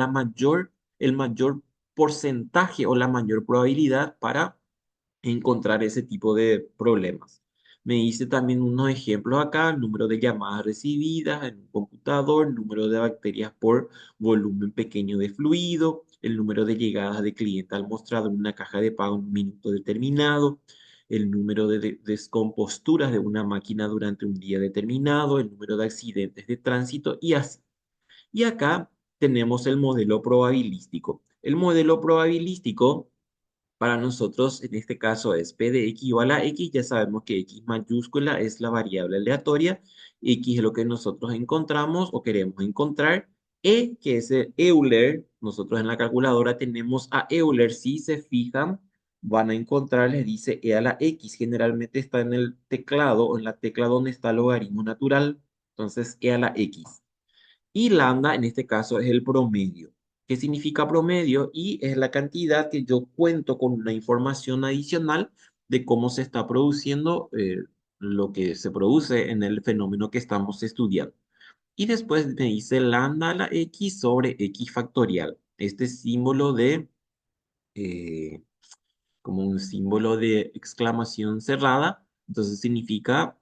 el mayor porcentaje o la mayor probabilidad para encontrar ese tipo de problemas. Me hice también unos ejemplos acá: el número de llamadas recibidas en un computador, el número de bacterias por volumen pequeño de fluido, el número de llegadas de cliente al mostrador en una caja de pago en un minuto determinado, el número de descomposturas de una máquina durante un día determinado, el número de accidentes de tránsito y así. Y acá tenemos el modelo probabilístico. El modelo probabilístico para nosotros, en este caso, es P de X igual a X. Ya sabemos que X mayúscula es la variable aleatoria. X es lo que nosotros encontramos o queremos encontrar. E, que es el Euler. Nosotros en la calculadora tenemos a Euler. Si se fijan, van a encontrar, les dice E a la X. Generalmente está en el teclado o en la tecla donde está el logaritmo natural. Entonces, E a la X. Y lambda en este caso es el promedio. ¿Qué significa promedio? Y es la cantidad que yo cuento con una información adicional de cómo se está produciendo lo que se produce en el fenómeno que estamos estudiando. Y después me dice lambda a la x sobre x factorial. Este símbolo de eh, como un símbolo de exclamación cerrada, entonces significa,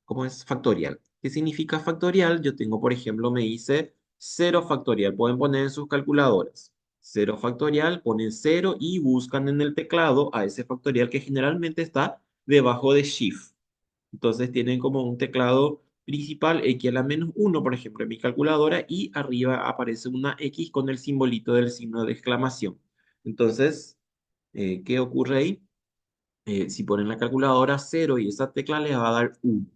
¿cómo es factorial? ¿Qué significa factorial? Yo tengo, por ejemplo, me dice cero factorial, pueden poner en sus calculadoras. Cero factorial, ponen cero y buscan en el teclado a ese factorial que generalmente está debajo de Shift. Entonces tienen como un teclado principal X a la menos uno, por ejemplo, en mi calculadora, y arriba aparece una X con el simbolito del signo de exclamación. Entonces, ¿qué ocurre ahí? Si ponen la calculadora cero y esa tecla les va a dar uno.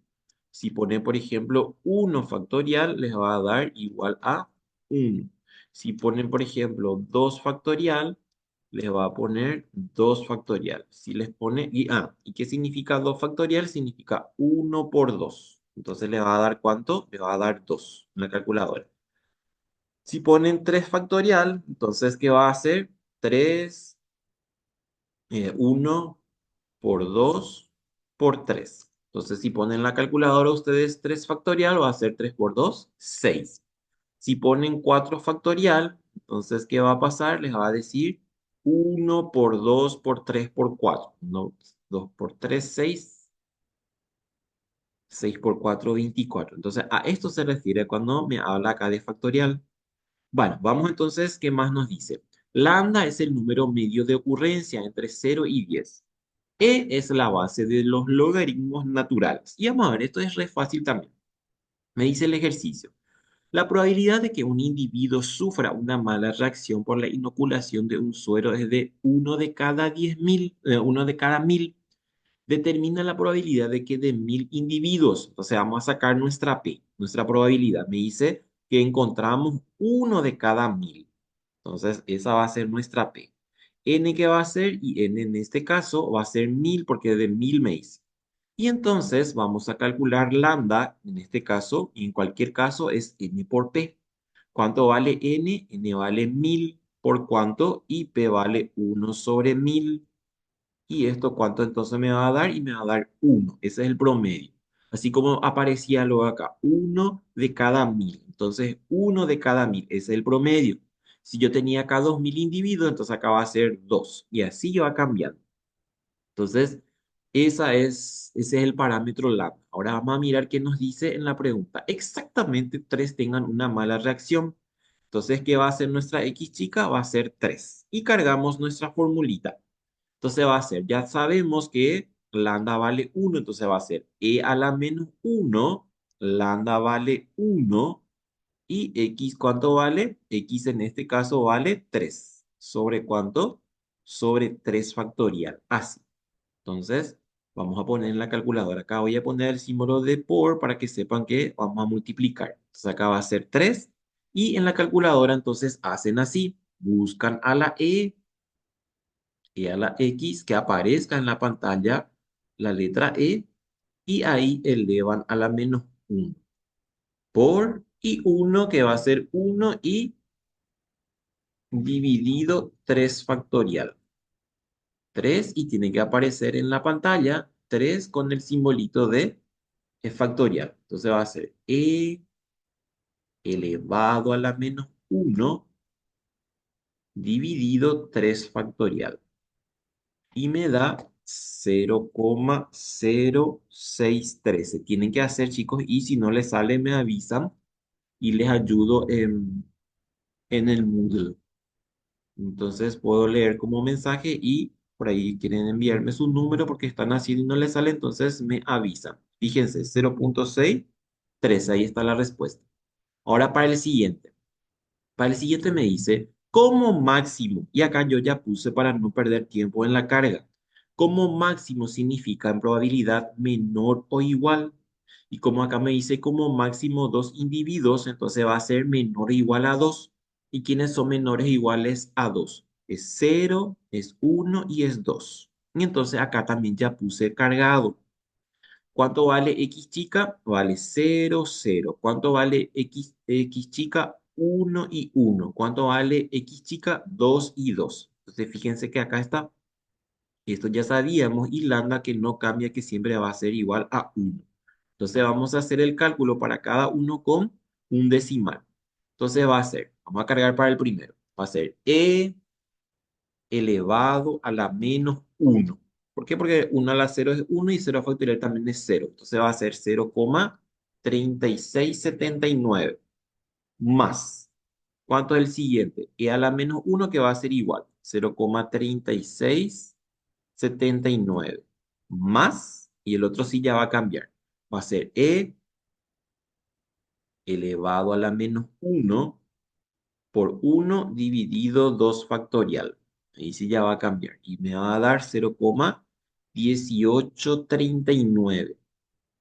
Si ponen, por ejemplo, uno factorial, les va a dar igual a uno. Si ponen, por ejemplo, 2 factorial, les va a poner 2 factorial. Si les pone, ¿y qué significa 2 factorial? Significa uno por 2. Entonces le va a dar ¿cuánto? Le va a dar 2 en la calculadora. Si ponen 3 factorial, entonces, ¿qué va a hacer? 3 1 por 2 por 3. Entonces, si ponen la calculadora ustedes 3 factorial, va a ser 3 por 2 6. Si ponen 4 factorial, entonces, ¿qué va a pasar? Les va a decir 1 por 2 por 3 por 4. No, 2 por 3 6. 6 por 4 24. Entonces, a esto se refiere cuando me habla acá de factorial. Bueno, vamos entonces, ¿qué más nos dice? Lambda es el número medio de ocurrencia entre 0 y 10. Es la base de los logaritmos naturales. Y vamos a ver, esto es re fácil también. Me dice el ejercicio. La probabilidad de que un individuo sufra una mala reacción por la inoculación de un suero es de 1 de cada 1000. Determina la probabilidad de que de 1000 individuos, entonces vamos a sacar nuestra P, nuestra probabilidad. Me dice que encontramos 1 de cada 1000. Entonces, esa va a ser nuestra P. N que va a ser, y N en este caso va a ser 1000 porque de 1000 me dice. Y entonces vamos a calcular lambda, en este caso, y en cualquier caso es N por P. ¿Cuánto vale N? N vale 1000 por cuánto y P vale 1/1000. ¿Y esto cuánto entonces me va a dar? Y me va a dar 1. Ese es el promedio. Así como aparecía luego acá, 1 de cada 1000. Entonces, 1 de cada 1000, ese es el promedio. Si yo tenía acá 2000 individuos, entonces acá va a ser 2. Y así va cambiando. Entonces, ese es el parámetro lambda. Ahora vamos a mirar qué nos dice en la pregunta. Exactamente 3 tengan una mala reacción. Entonces, ¿qué va a hacer nuestra X chica? Va a ser 3. Y cargamos nuestra formulita. Entonces va a ser, ya sabemos que lambda vale 1, entonces va a ser e a la menos 1, lambda vale 1 y x, ¿cuánto vale? X en este caso vale 3. ¿Sobre cuánto? Sobre 3 factorial. Así. Entonces, vamos a poner en la calculadora. Acá voy a poner el símbolo de por para que sepan que vamos a multiplicar. Entonces acá va a ser 3 y en la calculadora entonces hacen así. Buscan a la y a la X que aparezca en la pantalla la letra E y ahí elevan a la menos 1 por y 1 que va a ser 1 y dividido 3 factorial. 3 y tiene que aparecer en la pantalla 3 con el simbolito de factorial. Entonces va a ser E elevado a la menos 1 dividido 3 factorial. Y me da 0,0613. Tienen que hacer, chicos, y si no les sale, me avisan y les ayudo en el Moodle. Entonces puedo leer como mensaje y por ahí quieren enviarme su número porque están haciendo y no les sale, entonces me avisan. Fíjense, 0,613, ahí está la respuesta. Ahora para el siguiente. Para el siguiente me dice, como máximo, y acá yo ya puse para no perder tiempo en la carga, como máximo significa en probabilidad menor o igual. Y como acá me dice como máximo dos individuos, entonces va a ser menor o igual a 2. ¿Y quiénes son menores o iguales a 2? Es 0, es 1 y es 2. Y entonces acá también ya puse cargado. ¿Cuánto vale X chica? Vale 0, 0. ¿Cuánto vale X chica? 1 y 1. ¿Cuánto vale X chica? 2 y 2. Entonces fíjense que acá está. Esto ya sabíamos y lambda que no cambia, que siempre va a ser igual a 1. Entonces vamos a hacer el cálculo para cada uno con un decimal. Entonces va a ser, vamos a cargar para el primero. Va a ser E elevado a la menos 1. ¿Por qué? Porque 1 a la 0 es 1 y 0 factorial también es 0. Entonces va a ser 0,3679 más. ¿Cuánto es el siguiente? E a la menos 1 que va a ser igual. 0,3679 más. Y el otro sí ya va a cambiar. Va a ser E elevado a la menos 1 por 1 dividido 2 factorial. Ahí sí ya va a cambiar. Y me va a dar 0,1839.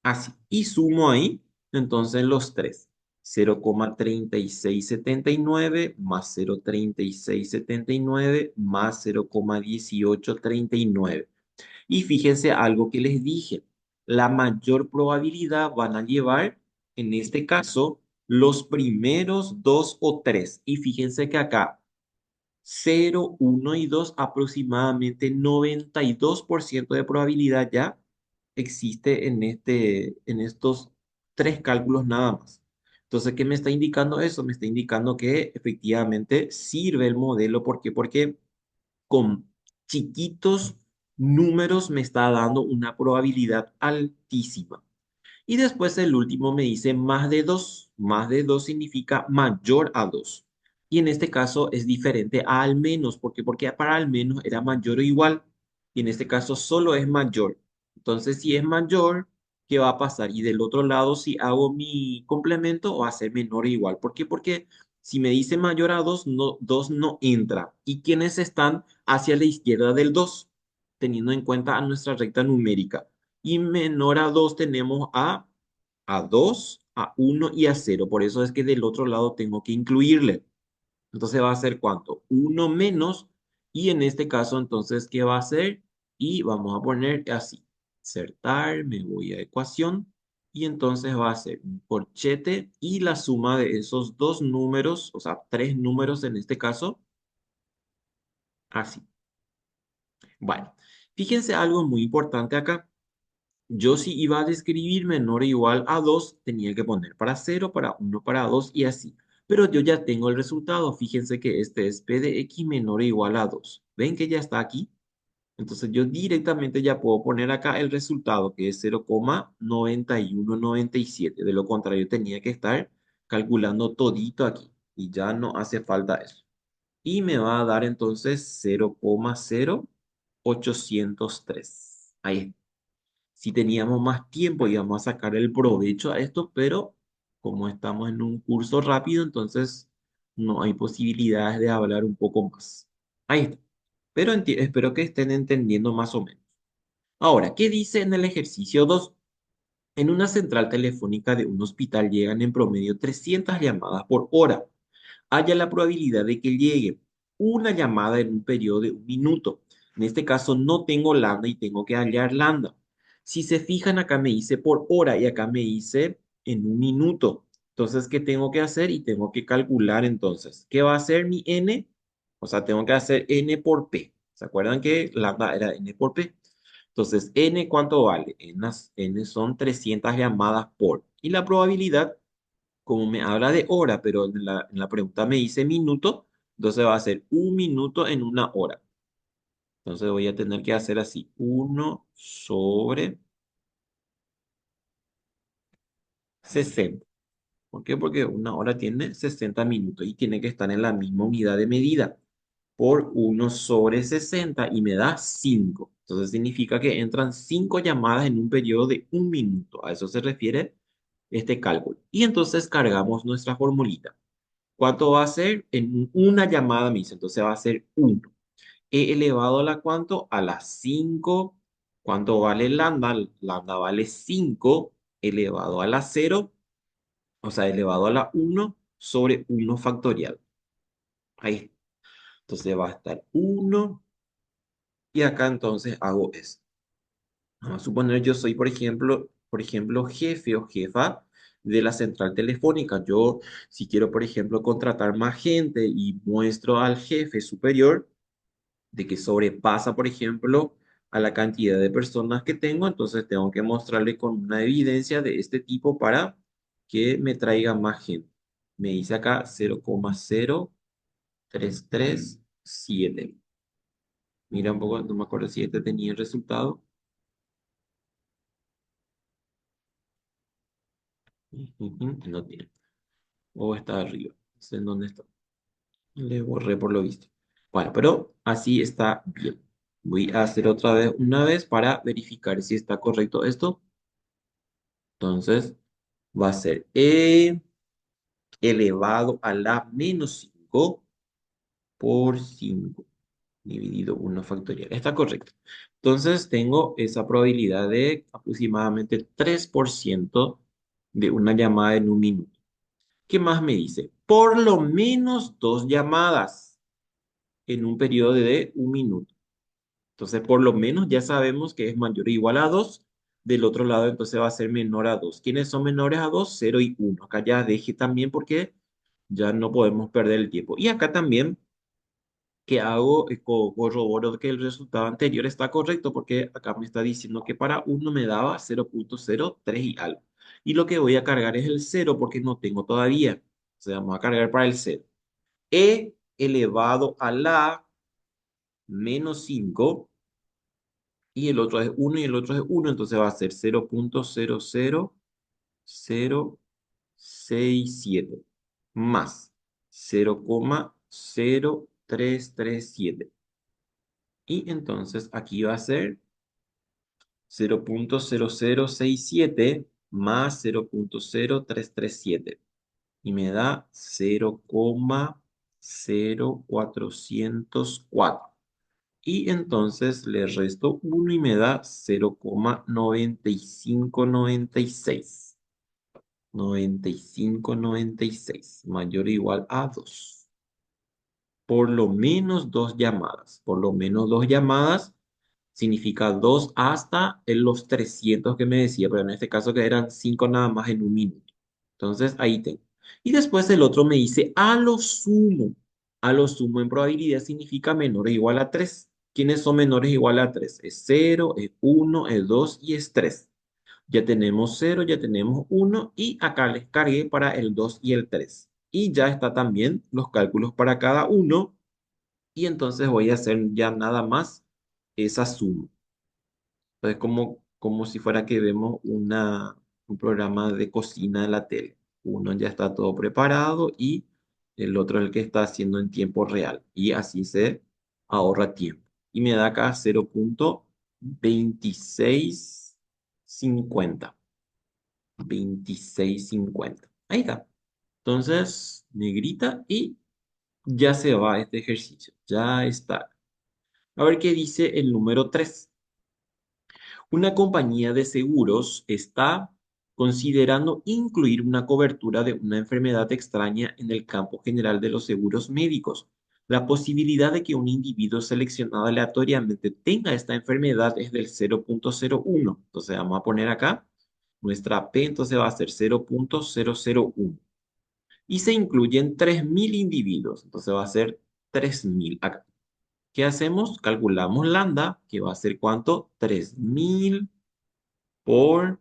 Así. Y sumo ahí, entonces los tres. 0,3679 más 0,3679 más 0,1839. Y fíjense algo que les dije. La mayor probabilidad van a llevar, en este caso, los primeros dos o tres. Y fíjense que acá 0, 1 y 2 aproximadamente 92% de probabilidad ya existe en estos tres cálculos nada más. Entonces, ¿qué me está indicando eso? Me está indicando que efectivamente sirve el modelo. ¿Por qué? Porque con chiquitos números me está dando una probabilidad altísima. Y después el último me dice más de 2. Más de 2 significa mayor a 2. Y en este caso es diferente a al menos. ¿Por qué? Porque para al menos era mayor o igual. Y en este caso solo es mayor. Entonces, si es mayor, ¿qué va a pasar? Y del otro lado, si hago mi complemento, va a ser menor o igual. ¿Por qué? Porque si me dice mayor a 2 no, 2 no entra. ¿Y quiénes están hacia la izquierda del 2? Teniendo en cuenta a nuestra recta numérica. Y menor a 2 tenemos a 2 a uno y a cero. Por eso es que del otro lado tengo que incluirle. Entonces va a ser ¿cuánto? Uno menos. Y en este caso, entonces, ¿qué va a ser? Y vamos a poner así. Insertar, me voy a ecuación. Y entonces va a ser un corchete y la suma de esos dos números, o sea, tres números en este caso, así. Bueno, fíjense algo muy importante acá. Yo si iba a describir menor o igual a 2 tenía que poner para cero, para uno, para 2 y así. Pero yo ya tengo el resultado. Fíjense que este es P de X menor o igual a 2. ¿Ven que ya está aquí? Entonces yo directamente ya puedo poner acá el resultado, que es 0,9197. De lo contrario, tenía que estar calculando todito aquí. Y ya no hace falta eso. Y me va a dar entonces 0,0803. Ahí está. Si teníamos más tiempo íbamos a sacar el provecho a esto, pero como estamos en un curso rápido, entonces no hay posibilidades de hablar un poco más. Ahí está. Pero espero que estén entendiendo más o menos. Ahora, ¿qué dice en el ejercicio 2? En una central telefónica de un hospital llegan en promedio 300 llamadas por hora. Haya la probabilidad de que llegue una llamada en un periodo de un minuto. En este caso no tengo lambda y tengo que hallar lambda. Si se fijan, acá me dice por hora y acá me dice en un minuto. Entonces, ¿qué tengo que hacer? Y tengo que calcular entonces. ¿Qué va a ser mi n? O sea, tengo que hacer n por p. ¿Se acuerdan que lambda era n por p? Entonces, n, ¿cuánto vale? N son 300 llamadas por. Y la probabilidad, como me habla de hora, pero en la pregunta me dice minuto, entonces va a ser un minuto en una hora. Entonces voy a tener que hacer así, 1/60. ¿Por qué? Porque una hora tiene 60 minutos y tiene que estar en la misma unidad de medida por 1/60 y me da 5. Entonces significa que entran 5 llamadas en un periodo de un minuto. A eso se refiere este cálculo. Y entonces cargamos nuestra formulita. ¿Cuánto va a ser? En una llamada me dice, entonces va a ser 1. E elevado a la cuánto? A la 5. ¿Cuánto vale lambda? Lambda vale 5 elevado a la 0, o sea, elevado a la 1 sobre 1 factorial. Ahí está. Entonces va a estar 1 y acá entonces hago eso. Vamos a suponer yo soy, por ejemplo, jefe o jefa de la central telefónica. Yo, si quiero, por ejemplo, contratar más gente y muestro al jefe superior de que sobrepasa, por ejemplo, a la cantidad de personas que tengo, entonces tengo que mostrarle con una evidencia de este tipo para que me traiga más gente. Me dice acá 0,0337. Mira un poco, no me acuerdo si este tenía el resultado. Ujú, no tiene. O está arriba. No sé en dónde está. Le borré por lo visto. Bueno, pero así está bien. Voy a hacer otra vez una vez para verificar si está correcto esto. Entonces, va a ser elevado a la menos 5 por 5 dividido 1 factorial. Está correcto. Entonces, tengo esa probabilidad de aproximadamente 3% de una llamada en un minuto. ¿Qué más me dice? Por lo menos dos llamadas en un periodo de un minuto. Entonces, por lo menos ya sabemos que es mayor o igual a 2. Del otro lado entonces va a ser menor a 2. ¿Quiénes son menores a 2? 0 y 1. Acá ya deje también porque ya no podemos perder el tiempo. Y acá también, ¿qué hago? Corroboro que el resultado anterior está correcto porque acá me está diciendo que para uno me daba 0,03 y algo. Y lo que voy a cargar es el cero porque no tengo todavía. O sea, vamos a cargar para el cero. E elevado a la menos 5 y el otro es uno y el otro es uno, entonces va a ser 0,00067 más 0,0337. Y entonces aquí va a ser 0,0067 más 0,0337 y me da 0,0404. Y entonces le resto uno y me da 0,9596. 9596 mayor o igual a 2. Por lo menos dos llamadas. Por lo menos dos llamadas significa 2 hasta en los 300 que me decía, pero en este caso que eran 5 nada más en un minuto. Entonces ahí tengo. Y después el otro me dice a lo sumo. A lo sumo en probabilidad significa menor o igual a 3. ¿Quiénes son menores o igual a 3? Es cero, es uno, es 2 y es 3. Ya tenemos cero, ya tenemos uno y acá les cargué para el 2 y el 3. Y ya está también los cálculos para cada uno y entonces voy a hacer ya nada más esa suma. Entonces como si fuera que vemos un programa de cocina en la tele. Uno ya está todo preparado y el otro es el que está haciendo en tiempo real. Y así se ahorra tiempo. Y me da acá 0,2650. 2650. Ahí está. Entonces, negrita y ya se va este ejercicio. Ya está. A ver qué dice el número 3. Una compañía de seguros está considerando incluir una cobertura de una enfermedad extraña en el campo general de los seguros médicos. La posibilidad de que un individuo seleccionado aleatoriamente tenga esta enfermedad es del 0,01. Entonces vamos a poner acá nuestra P, entonces va a ser 0,001. Y se incluyen 3.000 individuos, entonces va a ser 3.000 acá. ¿Qué hacemos? Calculamos lambda, que va a ser ¿cuánto? 3.000 por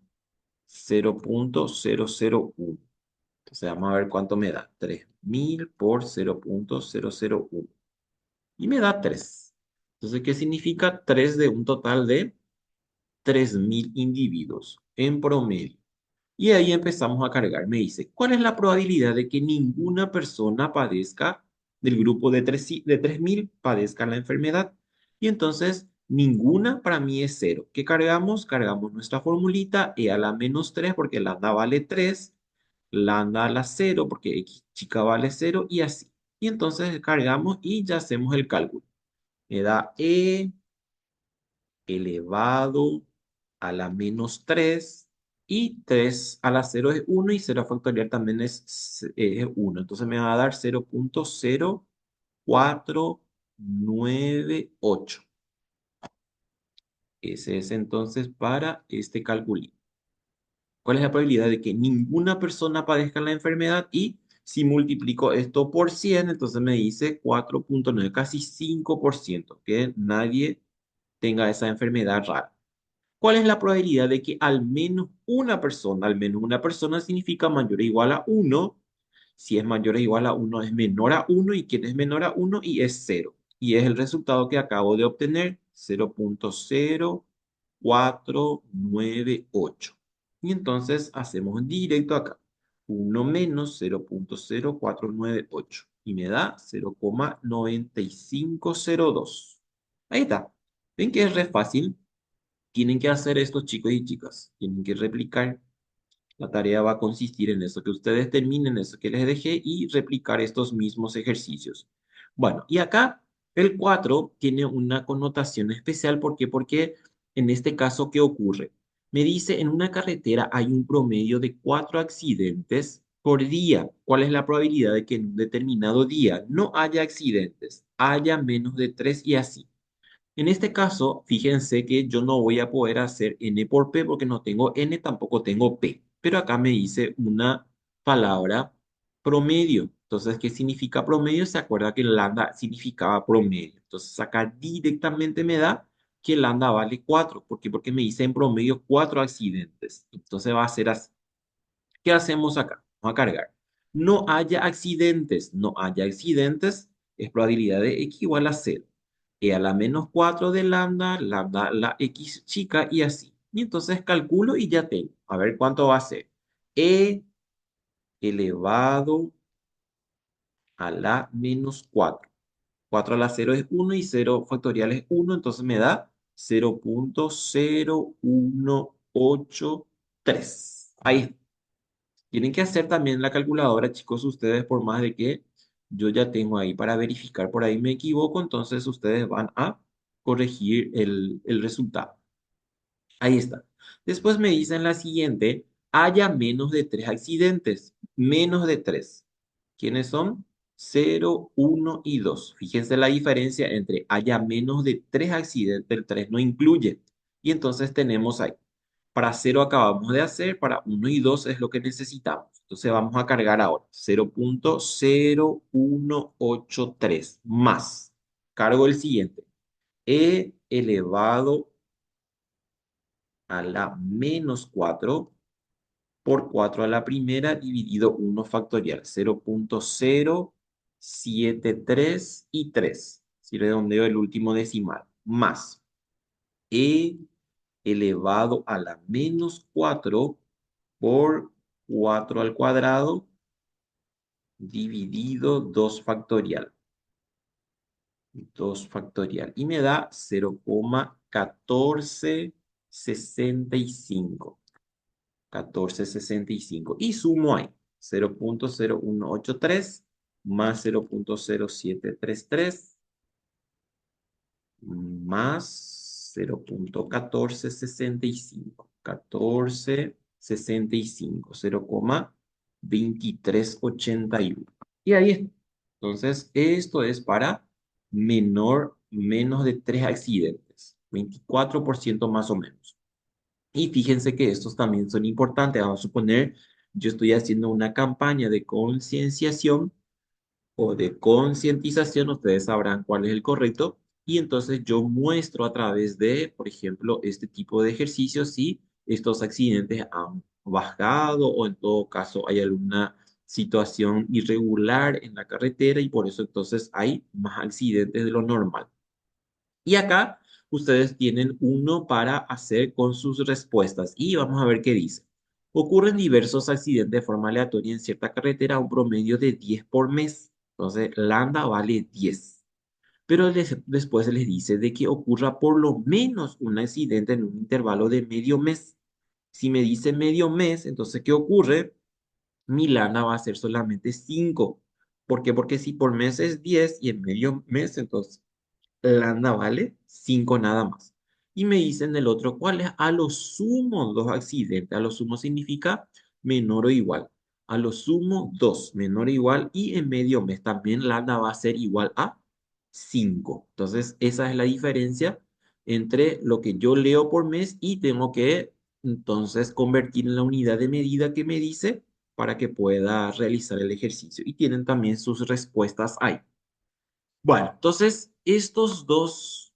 0,001. Entonces vamos a ver cuánto me da. 3.000 por 0,001. Y me da 3. Entonces, ¿qué significa 3 de un total de 3.000 individuos en promedio? Y ahí empezamos a cargar. Me dice, ¿cuál es la probabilidad de que ninguna persona padezca del grupo de 3.000 padezca la enfermedad? Y entonces, ninguna para mí es cero. ¿Qué cargamos? Cargamos nuestra formulita e a la menos 3 porque lambda vale 3, lambda a la cero porque x chica vale cero y así. Y entonces cargamos y ya hacemos el cálculo. Me da e elevado a la menos 3 y 3 a la cero es uno y cero factorial también es 1. Entonces me va a dar 0,0498. Ese es entonces para este cálculo. ¿Cuál es la probabilidad de que ninguna persona padezca la enfermedad? Y si multiplico esto por 100, entonces me dice 4,9, casi 5%, que nadie tenga esa enfermedad rara. ¿Cuál es la probabilidad de que al menos una persona significa mayor o igual a uno? Si es mayor o igual a uno es menor a uno y quién es menor a uno y es cero. Y es el resultado que acabo de obtener, 0,0498. Y entonces hacemos directo acá, uno menos 0,0498 y me da 0,9502. Ahí está. ¿Ven que es re fácil? Tienen que hacer estos chicos y chicas. Tienen que replicar. La tarea va a consistir en eso, que ustedes terminen eso que les dejé y replicar estos mismos ejercicios. Bueno, y acá el 4 tiene una connotación especial. ¿Por qué? Porque en este caso, ¿qué ocurre? Me dice, en una carretera hay un promedio de 4 accidentes por día. ¿Cuál es la probabilidad de que en un determinado día no haya accidentes? Haya menos de 3 y así. En este caso, fíjense que yo no voy a poder hacer n por p porque no tengo n, tampoco tengo p. Pero acá me dice una palabra promedio. Entonces, ¿qué significa promedio? Se acuerda que lambda significaba promedio. Entonces, acá directamente me da que lambda vale 4. ¿Por qué? Porque me dice en promedio 4 accidentes. Entonces va a ser así. ¿Qué hacemos acá? Vamos a cargar. No haya accidentes. No haya accidentes. Es probabilidad de x igual a 0. E a la menos 4 de lambda, lambda la x chica y así. Y entonces calculo y ya tengo. A ver cuánto va a ser. E elevado a la menos 4. 4 a la 0 es 1 y 0 factorial es 1. Entonces me da 0.0183. Ahí está. Tienen que hacer también la calculadora, chicos, ustedes, por más de que yo ya tengo ahí para verificar, por ahí me equivoco, entonces ustedes van a corregir el resultado. Ahí está. Después me dicen la siguiente, haya menos de 3 accidentes, menos de 3. ¿Quiénes son? 0, 1 y 2. Fíjense la diferencia entre haya menos de 3 accidentes, el 3 no incluye. Y entonces tenemos ahí. Para 0 acabamos de hacer, para 1 y 2 es lo que necesitamos. Entonces vamos a cargar ahora 0.0183 más. Cargo el siguiente. E elevado a la menos 4 por 4 a la primera dividido 1 factorial. 0.073 y 3. Si redondeo el último decimal. Más. E elevado a la menos 4 por 4 al cuadrado dividido 2 factorial. 2 factorial. Y me da 0,1465. 1465. Y sumo ahí 0.0183 más 0.0733 más 0.1465. 1465. 0,2381. Y ahí está. Entonces, esto es para menos de 3 accidentes. 24% más o menos. Y fíjense que estos también son importantes. Vamos a suponer, yo estoy haciendo una campaña de concienciación o de concientización, ustedes sabrán cuál es el correcto, y entonces yo muestro a través de, por ejemplo, este tipo de ejercicios si estos accidentes han bajado o en todo caso hay alguna situación irregular en la carretera y por eso entonces hay más accidentes de lo normal. Y acá ustedes tienen uno para hacer con sus respuestas y vamos a ver qué dice. Ocurren diversos accidentes de forma aleatoria en cierta carretera, un promedio de 10 por mes. Entonces, lambda vale 10. Pero después se les dice de que ocurra por lo menos un accidente en un intervalo de medio mes. Si me dice medio mes, entonces, ¿qué ocurre? Mi lambda va a ser solamente 5. ¿Por qué? Porque si por mes es 10 y en medio mes, entonces lambda vale 5 nada más. Y me dicen el otro, ¿cuál es? A lo sumo dos accidentes. A lo sumo significa menor o igual. A lo sumo 2 menor o igual. Y en medio mes también lambda va a ser igual a 5. Entonces, esa es la diferencia entre lo que yo leo por mes y tengo que entonces convertir en la unidad de medida que me dice para que pueda realizar el ejercicio. Y tienen también sus respuestas ahí. Bueno, entonces estas dos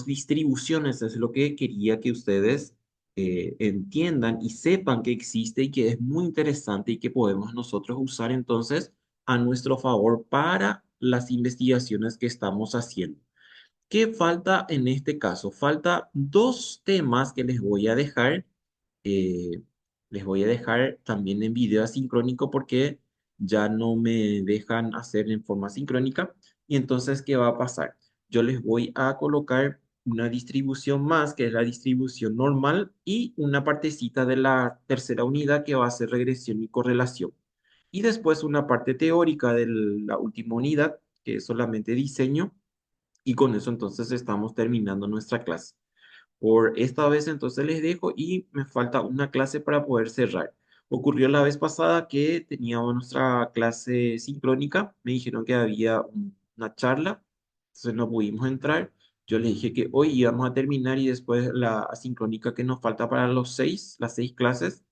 distribuciones es lo que quería que ustedes entiendan y sepan que existe y que es muy interesante y que podemos nosotros usar entonces a nuestro favor para las investigaciones que estamos haciendo. ¿Qué falta en este caso? Falta dos temas que eh, les voy a dejar también en video asincrónico porque ya no me dejan hacer en forma sincrónica. Y entonces, ¿qué va a pasar? Yo les voy a colocar una distribución más, que es la distribución normal, y una partecita de la tercera unidad que va a ser regresión y correlación. Y después una parte teórica de la última unidad, que es solamente diseño y con eso entonces estamos terminando nuestra clase. Por esta vez entonces les dejo y me falta una clase para poder cerrar. Ocurrió la vez pasada que teníamos nuestra clase sincrónica. Me dijeron que había una charla entonces no pudimos entrar. Yo les dije que hoy íbamos a terminar y después la asincrónica que nos falta para las 6 clases,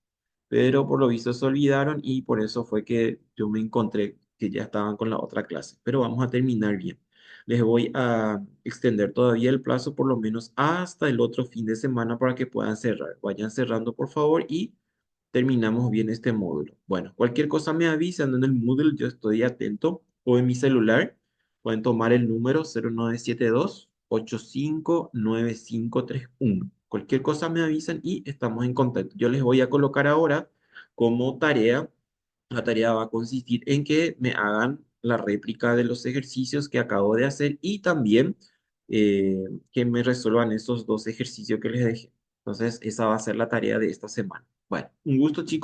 pero por lo visto se olvidaron y por eso fue que yo me encontré que ya estaban con la otra clase. Pero vamos a terminar bien. Les voy a extender todavía el plazo por lo menos hasta el otro fin de semana para que puedan cerrar. Vayan cerrando, por favor, y terminamos bien este módulo. Bueno, cualquier cosa me avisan en el Moodle, yo estoy atento, o en mi celular. Pueden tomar el número 0972-859531. Cualquier cosa me avisan y estamos en contacto. Yo les voy a colocar ahora como tarea. La tarea va a consistir en que me hagan la réplica de los ejercicios que acabo de hacer y también que me resuelvan esos 2 ejercicios que les dejé. Entonces, esa va a ser la tarea de esta semana. Bueno, un gusto, chicos.